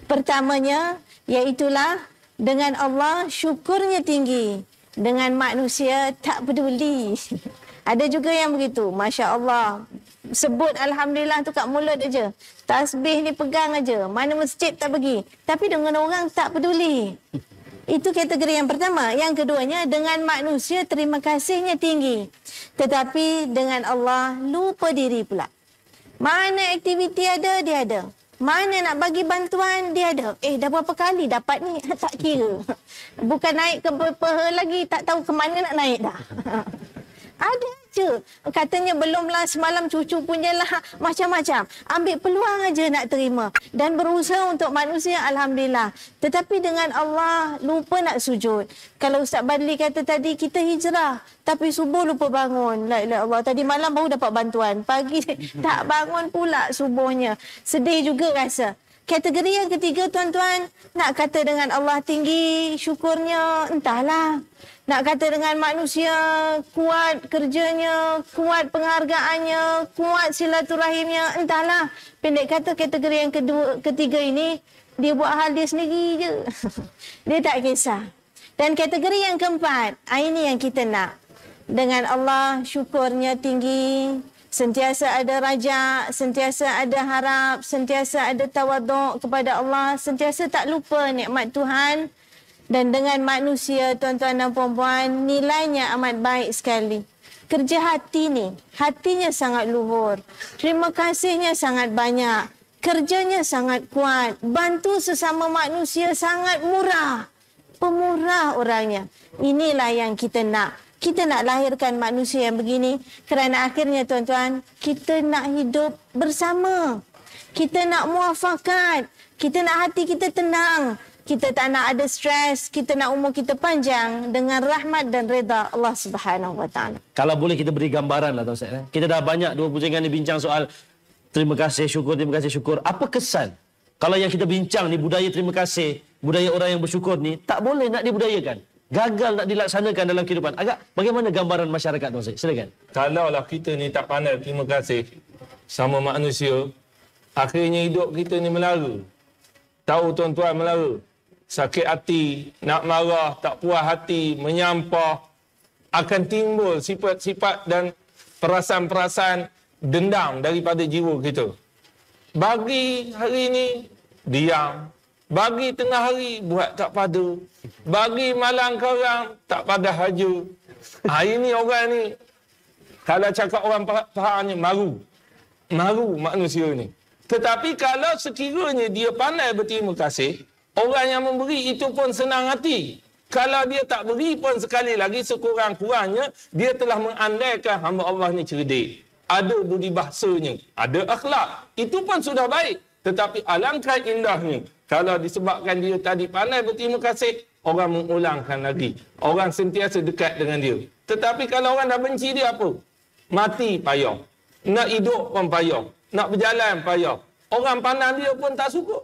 Pertamanya, iaitulah dengan Allah syukurnya tinggi. Dengan manusia tak peduli. Ada juga yang begitu. Masya Allah. Sebut Alhamdulillah tu kat mulut aja. Tasbih ni pegang aja. Mana masjid tak pergi. Tapi dengan orang tak peduli. Itu kategori yang pertama. Yang keduanya, dengan manusia terima kasihnya tinggi. Tetapi dengan Allah lupa diri pula. Mana aktiviti ada, dia ada. Mana nak bagi bantuan, dia ada. Dah berapa kali dapat ni? Tak kira. Bukan naik ke peha lagi, tak tahu ke mana nak naik dah. Ada je. Katanya belumlah semalam cucu punyalah, macam-macam. Ambil peluang aja nak terima. Dan berusaha untuk manusia, Alhamdulillah. Tetapi dengan Allah, lupa nak sujud. Kalau Ustaz Badli kata tadi, kita hijrah. Tapi subuh lupa bangun. La ilaha Allah. Tadi malam baru dapat bantuan. Pagi tak bangun pula subuhnya. Sedih juga rasa. Kategori yang ketiga, tuan-tuan, nak kata dengan Allah tinggi, syukurnya, entahlah. Nak kata dengan manusia, kuat kerjanya, kuat penghargaannya, kuat silaturahimnya, entahlah. Pendek kata, kategori yang ketiga ini, dia buat hal dia sendiri je. Dia tak kisah. Dan kategori yang keempat, ini yang kita nak. Dengan Allah, syukurnya tinggi, sentiasa ada rajak, sentiasa ada harap, sentiasa ada tawaduk kepada Allah, sentiasa tak lupa nikmat Tuhan. Dan dengan manusia, tuan-tuan dan puan-puan, nilainya amat baik sekali. Kerja hati ni, hatinya sangat luhur. Terima kasihnya sangat banyak. Kerjanya sangat kuat. Bantu sesama manusia sangat murah. Pemurah orangnya. Inilah yang kita nak. Kita nak lahirkan manusia yang begini kerana akhirnya, tuan-tuan, kita nak hidup bersama. Kita nak muafakat. Kita nak hati kita tenang. Kita tak nak ada stres, kita nak umur kita panjang dengan rahmat dan reda Allah Subhanahu Wa Taala. Kalau boleh kita beri gambaran lah, Ustaz. Kita dah banyak dua pujian ni bincang soal terima kasih, syukur, terima kasih, syukur. Apa kesan? Kalau yang kita bincang ni budaya terima kasih, budaya orang yang bersyukur ni tak boleh nak dibudayakan. Gagal nak dilaksanakan dalam kehidupan. Agak bagaimana gambaran masyarakat, Ustaz? Silakan. Kalaulah kita ni tak pandai terima kasih sama manusia, akhirnya hidup kita ni melara. Tahu tuan-tuan, melara. Sakit hati, nak marah, tak puas hati, menyampah, akan timbul sifat-sifat dan perasaan-perasaan dendam daripada jiwa kita. Bagi hari ini, diam. Bagi tengah hari, buat tak pada. Bagi malang karang, tak pada haja. Ini orang ni, kalau cakap orang fahamnya, maru. Maru manusia ni. Tetapi kalau sekiranya dia pandai berterima kasih, orang yang memberi itu pun senang hati. Kalau dia tak beri pun, sekali lagi sekurang-kurangnya dia telah mengandaikan hamba Allah ni cerdik. Ada budi bahasanya, ada akhlak. Itu pun sudah baik. Tetapi alangkah indahnya kalau disebabkan dia tadi pandai berterima kasih, orang mengulangkan lagi. Orang sentiasa dekat dengan dia. Tetapi kalau orang dah benci dia apa? Mati payah. Nak hidup pun payah. Nak berjalan payah. Orang pandang dia pun tak suka.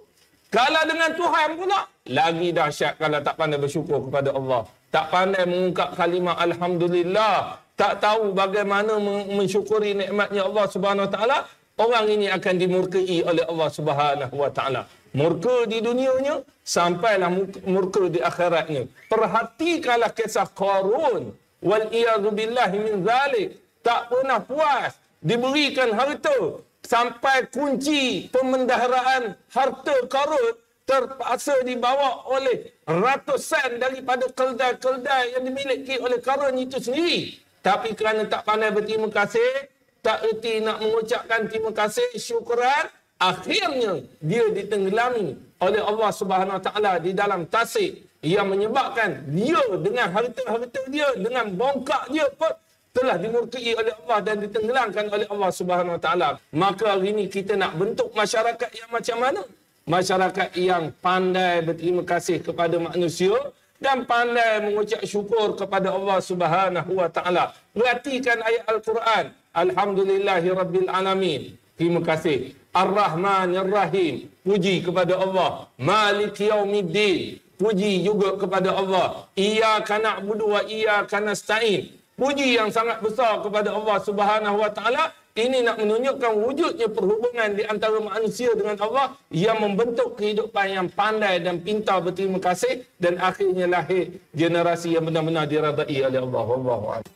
Kalau dengan Tuhan pula, lagi dahsyat kalau tak pandai bersyukur kepada Allah. tak pandai mengungkap kalimah alhamdulillah, tak tahu bagaimana mensyukuri nikmatnya Allah Subhanahu Wa Taala, orang ini akan dimurkai oleh Allah Subhanahu Wa Taala. Murka di dunianya, sampailah murka di akhiratnya. Perhatikanlah kisah Qarun. Wal iyadhu billahi min zalik. Tak pernah puas. Diberikan harta. Sampai kunci pemendaharaan harta Qarun terpaksa dibawa oleh ratusan daripada keldai-keldai yang dimiliki oleh Qarun itu sendiri. Tapi kerana tak pandai berterima kasih, tak erti nak mengucapkan terima kasih, syukuran, akhirnya dia ditenggelami oleh Allah Subhanahu Wa Taala di dalam tasik yang menyebabkan dia dengan harta-harta dia, dengan bongkak dia pun telah dimurkai oleh Allah dan ditenggelamkan oleh Allah Subhanahu Wa Taala. Maka hari ini kita nak bentuk masyarakat yang macam mana? Masyarakat yang pandai berterima kasih kepada manusia dan pandai mengucap syukur kepada Allah Subhanahu Wa Taala. Perhatikan ayat Al-Quran. Alhamdulillahirabbil alamin. Terima kasih. Ar-Rahmanir Rahim. Puji kepada Allah. Maliki yaumiddin. Puji juga kepada Allah. Iyyaka na'budu wa iyyaka nasta'in. Puji yang sangat besar kepada Allah Subhanahu Wa Taala. Ini nak menunjukkan wujudnya perhubungan di antara manusia dengan Allah yang membentuk kehidupan yang pandai dan pintar berterima kasih, dan akhirnya lahir generasi yang benar-benar diredai oleh Allah. Wallahu a'lam.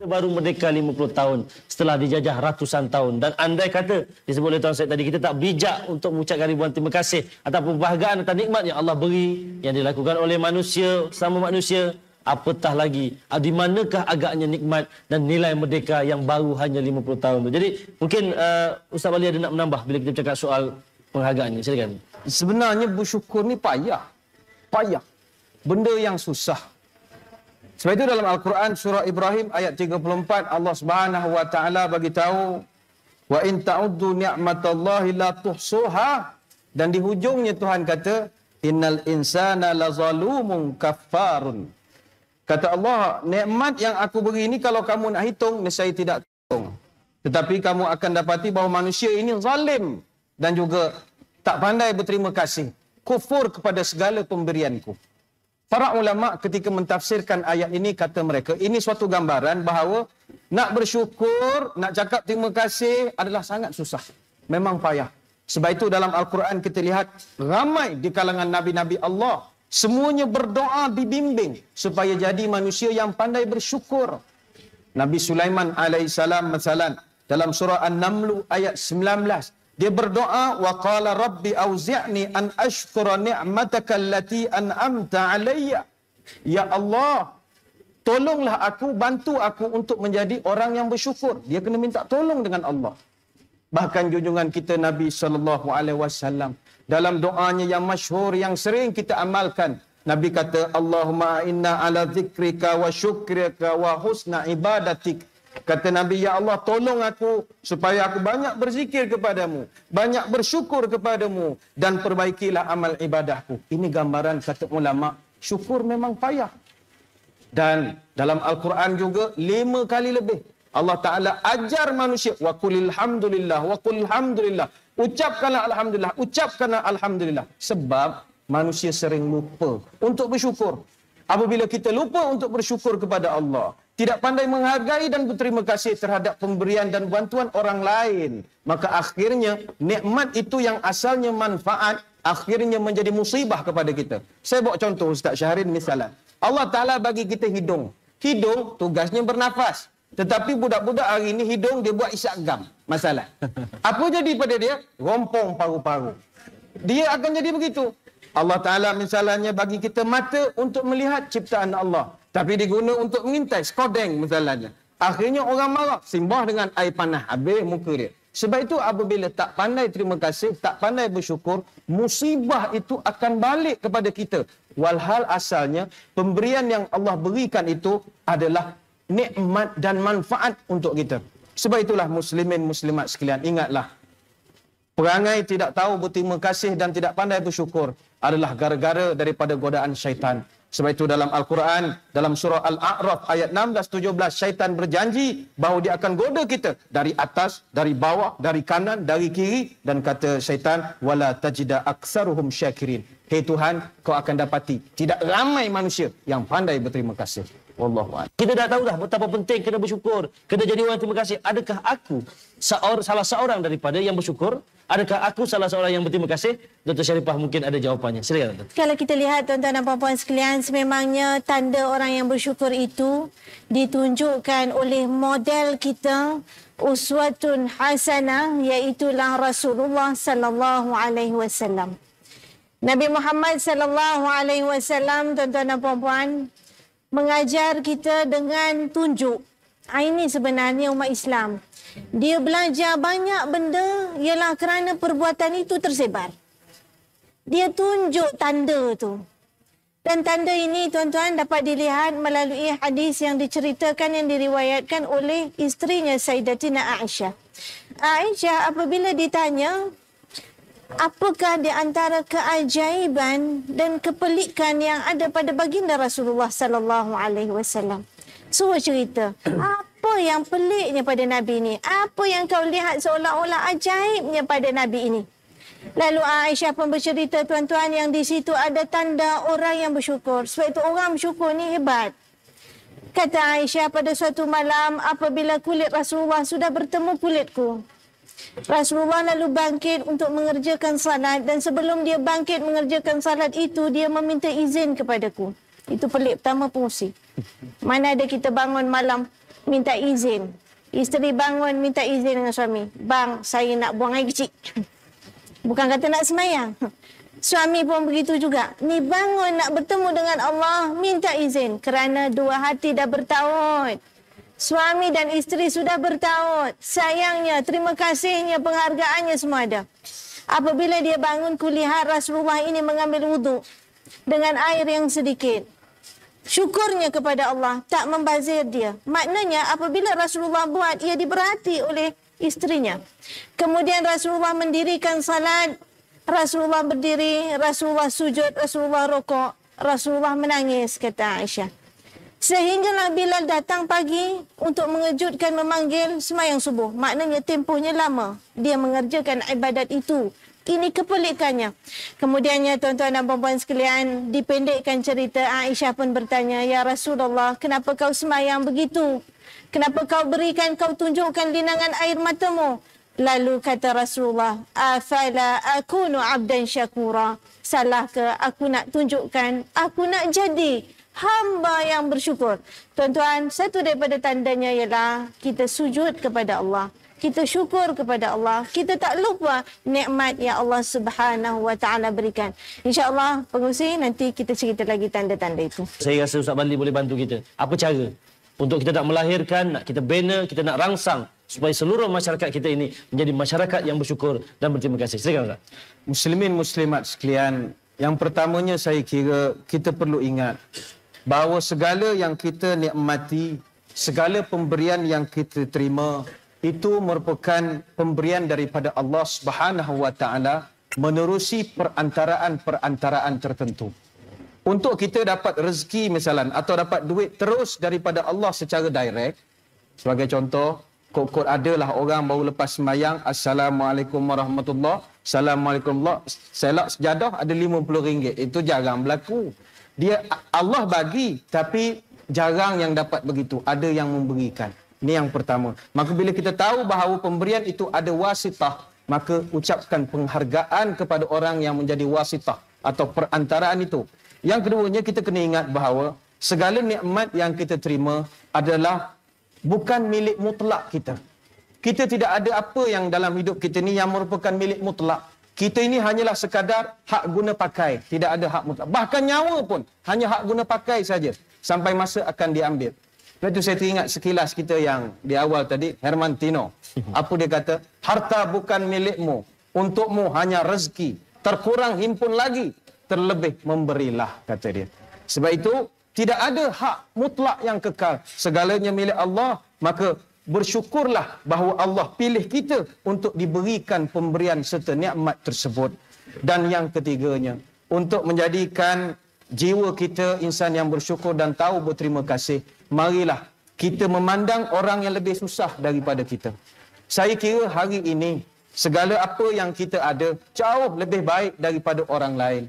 Baru merdeka 50 tahun setelah dijajah ratusan tahun, dan andai kata disebut oleh Tuan Syed tadi, kita tak bijak untuk mengucapkan ribuan terima kasih ataupun bahagian atas nikmat yang Allah beri yang dilakukan oleh manusia sama manusia, apatah lagi di manakah agaknya nikmat dan nilai merdeka yang baru hanya 50 tahun tu. Jadi mungkin Ustaz Wali ada nak menambah bila kita bercakap soal penghargaan ni, silakan. Sebenarnya bersyukur ni payah. Benda yang susah. Sebab itu dalam Al-Quran surah Ibrahim ayat 34 Allah Subhanahu Wa Taala bagi tahu, wa in ta'uddu ni'matallahi la tuhsuha, dan di hujungnya Tuhan kata innal insana lazalumun kaffarun. Kata Allah, nikmat yang aku beri ini kalau kamu nak hitung, nescaya tidak hitung. Tetapi kamu akan dapati bahawa manusia ini zalim dan juga tak pandai berterima kasih, kufur kepada segala pemberianku. Para ulama ketika mentafsirkan ayat ini kata mereka, ini suatu gambaran bahawa nak bersyukur, nak cakap terima kasih adalah sangat susah. Memang payah. Sebab itu dalam Al-Quran kita lihat ramai di kalangan Nabi-Nabi Allah, semuanya berdoa dibimbing supaya jadi manusia yang pandai bersyukur. Nabi Sulaiman alaihissalam masalan dalam surah An-Naml ayat 19, dia berdoa, wa qala rabbi auzi'ni an ashkura ni'mataka allati an'amta alayya. Ya Allah, tolonglah aku, bantu aku untuk menjadi orang yang bersyukur. Dia kena minta tolong dengan Allah. Bahkan junjungan kita Nabi SAW dalam doanya yang masyhur yang sering kita amalkan, Nabi kata, Allahumma inna ala zikrika wa syukrika wa husna ibadatik. Kata Nabi, ya Allah, tolong aku supaya aku banyak berzikir kepadamu, banyak bersyukur kepadamu, dan perbaikilah amal ibadahku. Ini gambaran kata ulama, syukur memang payah. Dan dalam Al-Quran juga 5 kali lebih Allah Ta'ala ajar manusia, wa qulil hamdulillah, wa qul hamdulillah. Ucapkanlah alhamdulillah, ucapkanlah alhamdulillah. Sebab manusia sering lupa untuk bersyukur. Apabila kita lupa untuk bersyukur kepada Allah, tidak pandai menghargai dan berterima kasih terhadap pemberian dan bantuan orang lain, maka akhirnya nikmat itu yang asalnya manfaat, akhirnya menjadi musibah kepada kita. Saya bawa contoh Ustaz Syahrin misalnya. Allah Ta'ala bagi kita hidung. Hidung tugasnya bernafas. Tetapi budak-budak hari ini hidung dia buat isyak gam. Masalah. Apa jadi pada dia? Rompong paru-paru. Dia akan jadi begitu. Allah Ta'ala misalnya bagi kita mata untuk melihat ciptaan Allah. Tapi diguna untuk mengintai, skodeng misalnya. Akhirnya orang marah, simbah dengan air panas, habis muka dia. Sebab itu apabila tak pandai terima kasih, tak pandai bersyukur, musibah itu akan balik kepada kita. Walhal asalnya, pemberian yang Allah berikan itu adalah nikmat dan manfaat untuk kita. Sebab itulah muslimin muslimat sekalian, ingatlah. Perangai tidak tahu berterima kasih dan tidak pandai bersyukur adalah gara-gara daripada godaan syaitan. Sebab itu dalam Al-Quran, dalam surah Al-A'raf ayat 16-17, syaitan berjanji bahawa dia akan goda kita dari atas, dari bawah, dari kanan, dari kiri. Dan kata syaitan, wala tajida aksaruhum syakirin. Hei Tuhan, kau akan dapati tidak ramai manusia yang pandai berterima kasih. Wallahu'ala. Kita dah tahu dah betapa penting kena bersyukur, kena jadi orang terima kasih. Adakah aku salah seorang daripada yang bersyukur? Adakah aku salah seorang yang berterima kasih? Dr. Sharifah mungkin ada jawapannya. Silakan Dr. Kalau kita lihat tuan-tuan dan puan-puan sekalian, sememangnya tanda orang yang bersyukur itu ditunjukkan oleh model kita, uswatun hasanah, iaitulah Rasulullah sallallahu alaihi wasallam. Nabi Muhammad sallallahu alaihi wasallam, tuan-tuan dan puan-puan, mengajar kita dengan tunjuk. Ini sebenarnya umat Islam. Dia belajar banyak benda ialah kerana perbuatan itu tersebar. Dia tunjuk tanda tu. Dan tanda ini tuan-tuan dapat dilihat melalui hadis yang diceritakan, yang diriwayatkan oleh isterinya Sayyidatina Aisyah. Aisyah apabila ditanya, apakah di antara keajaiban dan kepelikan yang ada pada baginda Rasulullah sallallahu alaihi wasallam? Suruh cerita. Apa yang peliknya pada Nabi ini? Apa yang kau lihat seolah-olah ajaibnya pada Nabi ini? Lalu Aisyah pun bercerita, tuan-tuan, yang di situ ada tanda orang yang bersyukur. Sebab itu orang bersyukur ni hebat. Kata Aisyah, pada suatu malam apabila kulit Rasulullah sudah bertemu kulitku, Rasulullah lalu bangkit untuk mengerjakan salat, dan sebelum dia bangkit mengerjakan salat itu, dia meminta izin kepadaku. Itu pelik pertama fungsi. Mana ada kita bangun malam minta izin. Isteri bangun minta izin dengan suami. Bang, saya nak buang air kecil. Bukan kata nak semayang. Suami pun begitu juga. Ni bangun nak bertemu dengan Allah, minta izin. Kerana dua hati dah bertaut. Suami dan isteri sudah bertaut. Sayangnya, terima kasihnya, penghargaannya semua ada. Apabila dia bangun, kulihat Rasulullah ini mengambil wuduk dengan air yang sedikit. Syukurnya kepada Allah, tak membazir dia. Maknanya apabila Rasulullah buat, ia diberhati oleh isterinya. Kemudian Rasulullah mendirikan salat, Rasulullah berdiri, Rasulullah sujud, Rasulullah rokok, Rasulullah menangis, kata Aisyah. Sehinggalah Bilal datang pagi untuk mengejutkan, memanggil semayang subuh. Maknanya tempohnya lama. Dia mengerjakan ibadat itu. Ini kepelikannya. Kemudiannya tuan-tuan dan puan-puan sekalian, dipendekkan cerita, Aisyah pun bertanya, ya Rasulullah, kenapa kau semayang begitu? Kenapa kau tunjukkan linangan air matamu? Lalu kata Rasulullah, afala akunu abdan syakura? Salah ke aku nak tunjukkan, aku nak jadi hamba yang bersyukur. Tuan-tuan, satu daripada tandanya ialah kita sujud kepada Allah. Kita syukur kepada Allah. Kita tak lupa nikmat yang Allah Subhanahu wa taala berikan. Insya-Allah pengurusi nanti kita cerita lagi tanda-tanda itu. Saya rasa Ustaz Badli boleh bantu kita. Apa cara untuk kita nak melahirkan, nak kita bina, kita nak rangsang supaya seluruh masyarakat kita ini menjadi masyarakat yang bersyukur dan berterima kasih. Silakan Ustaz. Muslimin muslimat sekalian, yang pertamanya saya kira kita perlu ingat bahawa segala yang kita nikmati, segala pemberian yang kita terima, itu merupakan pemberian daripada Allah Subhanahu wa taala menerusi perantaraan-perantaraan tertentu. Untuk kita dapat rezeki misalan atau dapat duit terus daripada Allah secara direct. Sebagai contoh, kod-kod adalah orang baru lepas sembahyang, Assalamualaikum warahmatullahi, Assalamualaikum warahmatullahi, selak sejadah ada RM50. Itu jarang berlaku. Dia Allah bagi, tapi jarang yang dapat begitu. Ada yang memberikan. Ini yang pertama. Maka bila kita tahu bahawa pemberian itu ada wasitah, maka ucapkan penghargaan kepada orang yang menjadi wasitah atau perantaraan itu. Yang keduanya, kita kena ingat bahawa segala nikmat yang kita terima adalah bukan milik mutlak kita. Kita tidak ada apa yang dalam hidup kita ni yang merupakan milik mutlak. Kita ini hanyalah sekadar hak guna pakai. Tidak ada hak mutlak. Bahkan nyawa pun hanya hak guna pakai saja. Sampai masa akan diambil. Lepas itu saya teringat sekilas kita yang di awal tadi, Herman Tino. Apa dia kata? Harta bukan milikmu. Untukmu hanya rezeki. Terkurang himpun lagi. Terlebih memberilah, kata dia. Sebab itu, tidak ada hak mutlak yang kekal. Segalanya milik Allah. Maka bersyukurlah bahawa Allah pilih kita untuk diberikan pemberian serta nikmat tersebut. Dan yang ketiganya, untuk menjadikan jiwa kita insan yang bersyukur dan tahu berterima kasih, marilah kita memandang orang yang lebih susah daripada kita. Saya kira hari ini segala apa yang kita ada jauh lebih baik daripada orang lain.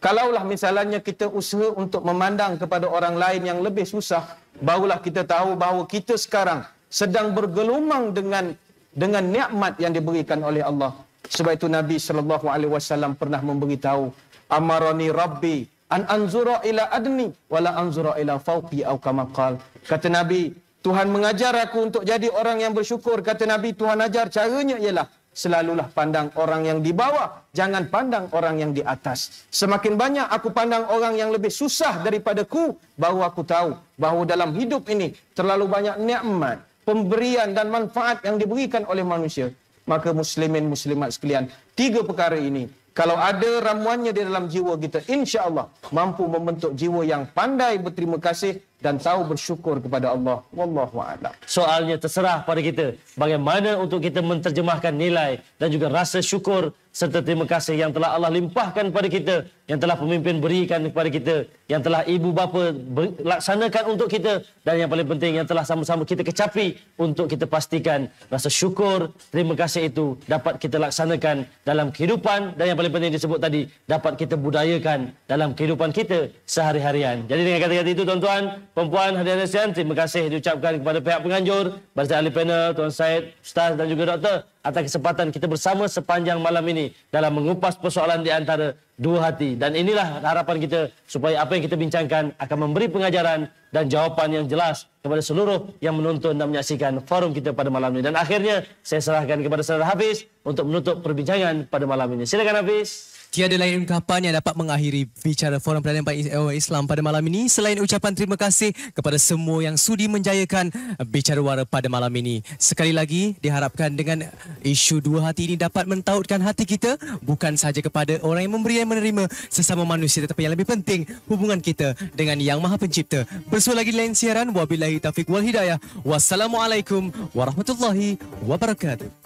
Kalaulah misalnya kita usaha untuk memandang kepada orang lain yang lebih susah, barulah kita tahu bahawa kita sekarang sedang bergelumang dengan nikmat yang diberikan oleh Allah. Sebab itu Nabi SAW pernah memberitahu, amarani Rabbi an anzura ila adni wala anzura ila fawqi atau kama qala. Kata Nabi, Tuhan mengajar aku untuk jadi orang yang bersyukur. Kata Nabi, Tuhan ajar caranya ialah selalulah pandang orang yang di bawah, jangan pandang orang yang di atas. Semakin banyak aku pandang orang yang lebih susah daripadaku, baru aku tahu bahawa dalam hidup ini terlalu banyak nikmat, pemberian dan manfaat yang diberikan oleh manusia. Maka muslimin muslimat sekalian, 3 perkara ini kalau ada ramuannya di dalam jiwa kita, insya-Allah mampu membentuk jiwa yang pandai berterima kasih dan tahu bersyukur kepada Allah. Wallahu a'lam. Soalnya terserah pada kita bagaimana untuk kita menterjemahkan nilai dan juga rasa syukur serta terima kasih yang telah Allah limpahkan kepada kita, yang telah pemimpin berikan kepada kita, yang telah ibu bapa laksanakan untuk kita, dan yang paling penting yang telah sama-sama kita kecapi untuk kita pastikan rasa syukur, terima kasih itu dapat kita laksanakan dalam kehidupan, dan yang paling penting disebut tadi dapat kita budayakan dalam kehidupan kita sehari-harian. Jadi dengan kata-kata itu tuan-tuan, puan-puan, hadirin sekalian, terima kasih diucapkan kepada pihak penganjur, barisan ahli panel, Tuan Syed, Ustaz dan juga Doktor atas kesempatan kita bersama sepanjang malam ini dalam mengupas persoalan di antara dua hati. Dan inilah harapan kita supaya apa yang kita bincangkan akan memberi pengajaran dan jawapan yang jelas kepada seluruh yang menonton dan menyaksikan forum kita pada malam ini. Dan akhirnya saya serahkan kepada Saudara Hafiz untuk menutup perbincangan pada malam ini. Silakan Hafiz. Tiada lain ungkapan yang dapat mengakhiri bicara Forum Perdana Islam pada malam ini selain ucapan terima kasih kepada semua yang sudi menjayakan bicara wara pada malam ini. Sekali lagi diharapkan dengan isu dua hati ini dapat mentautkan hati kita bukan sahaja kepada orang yang memberi dan menerima sesama manusia, tetapi yang lebih penting hubungan kita dengan Yang Maha Pencipta. Bersua lagi di lain siaran. Wabillahi taufiq wal hidayah. Wassalamualaikum warahmatullahi wabarakatuh.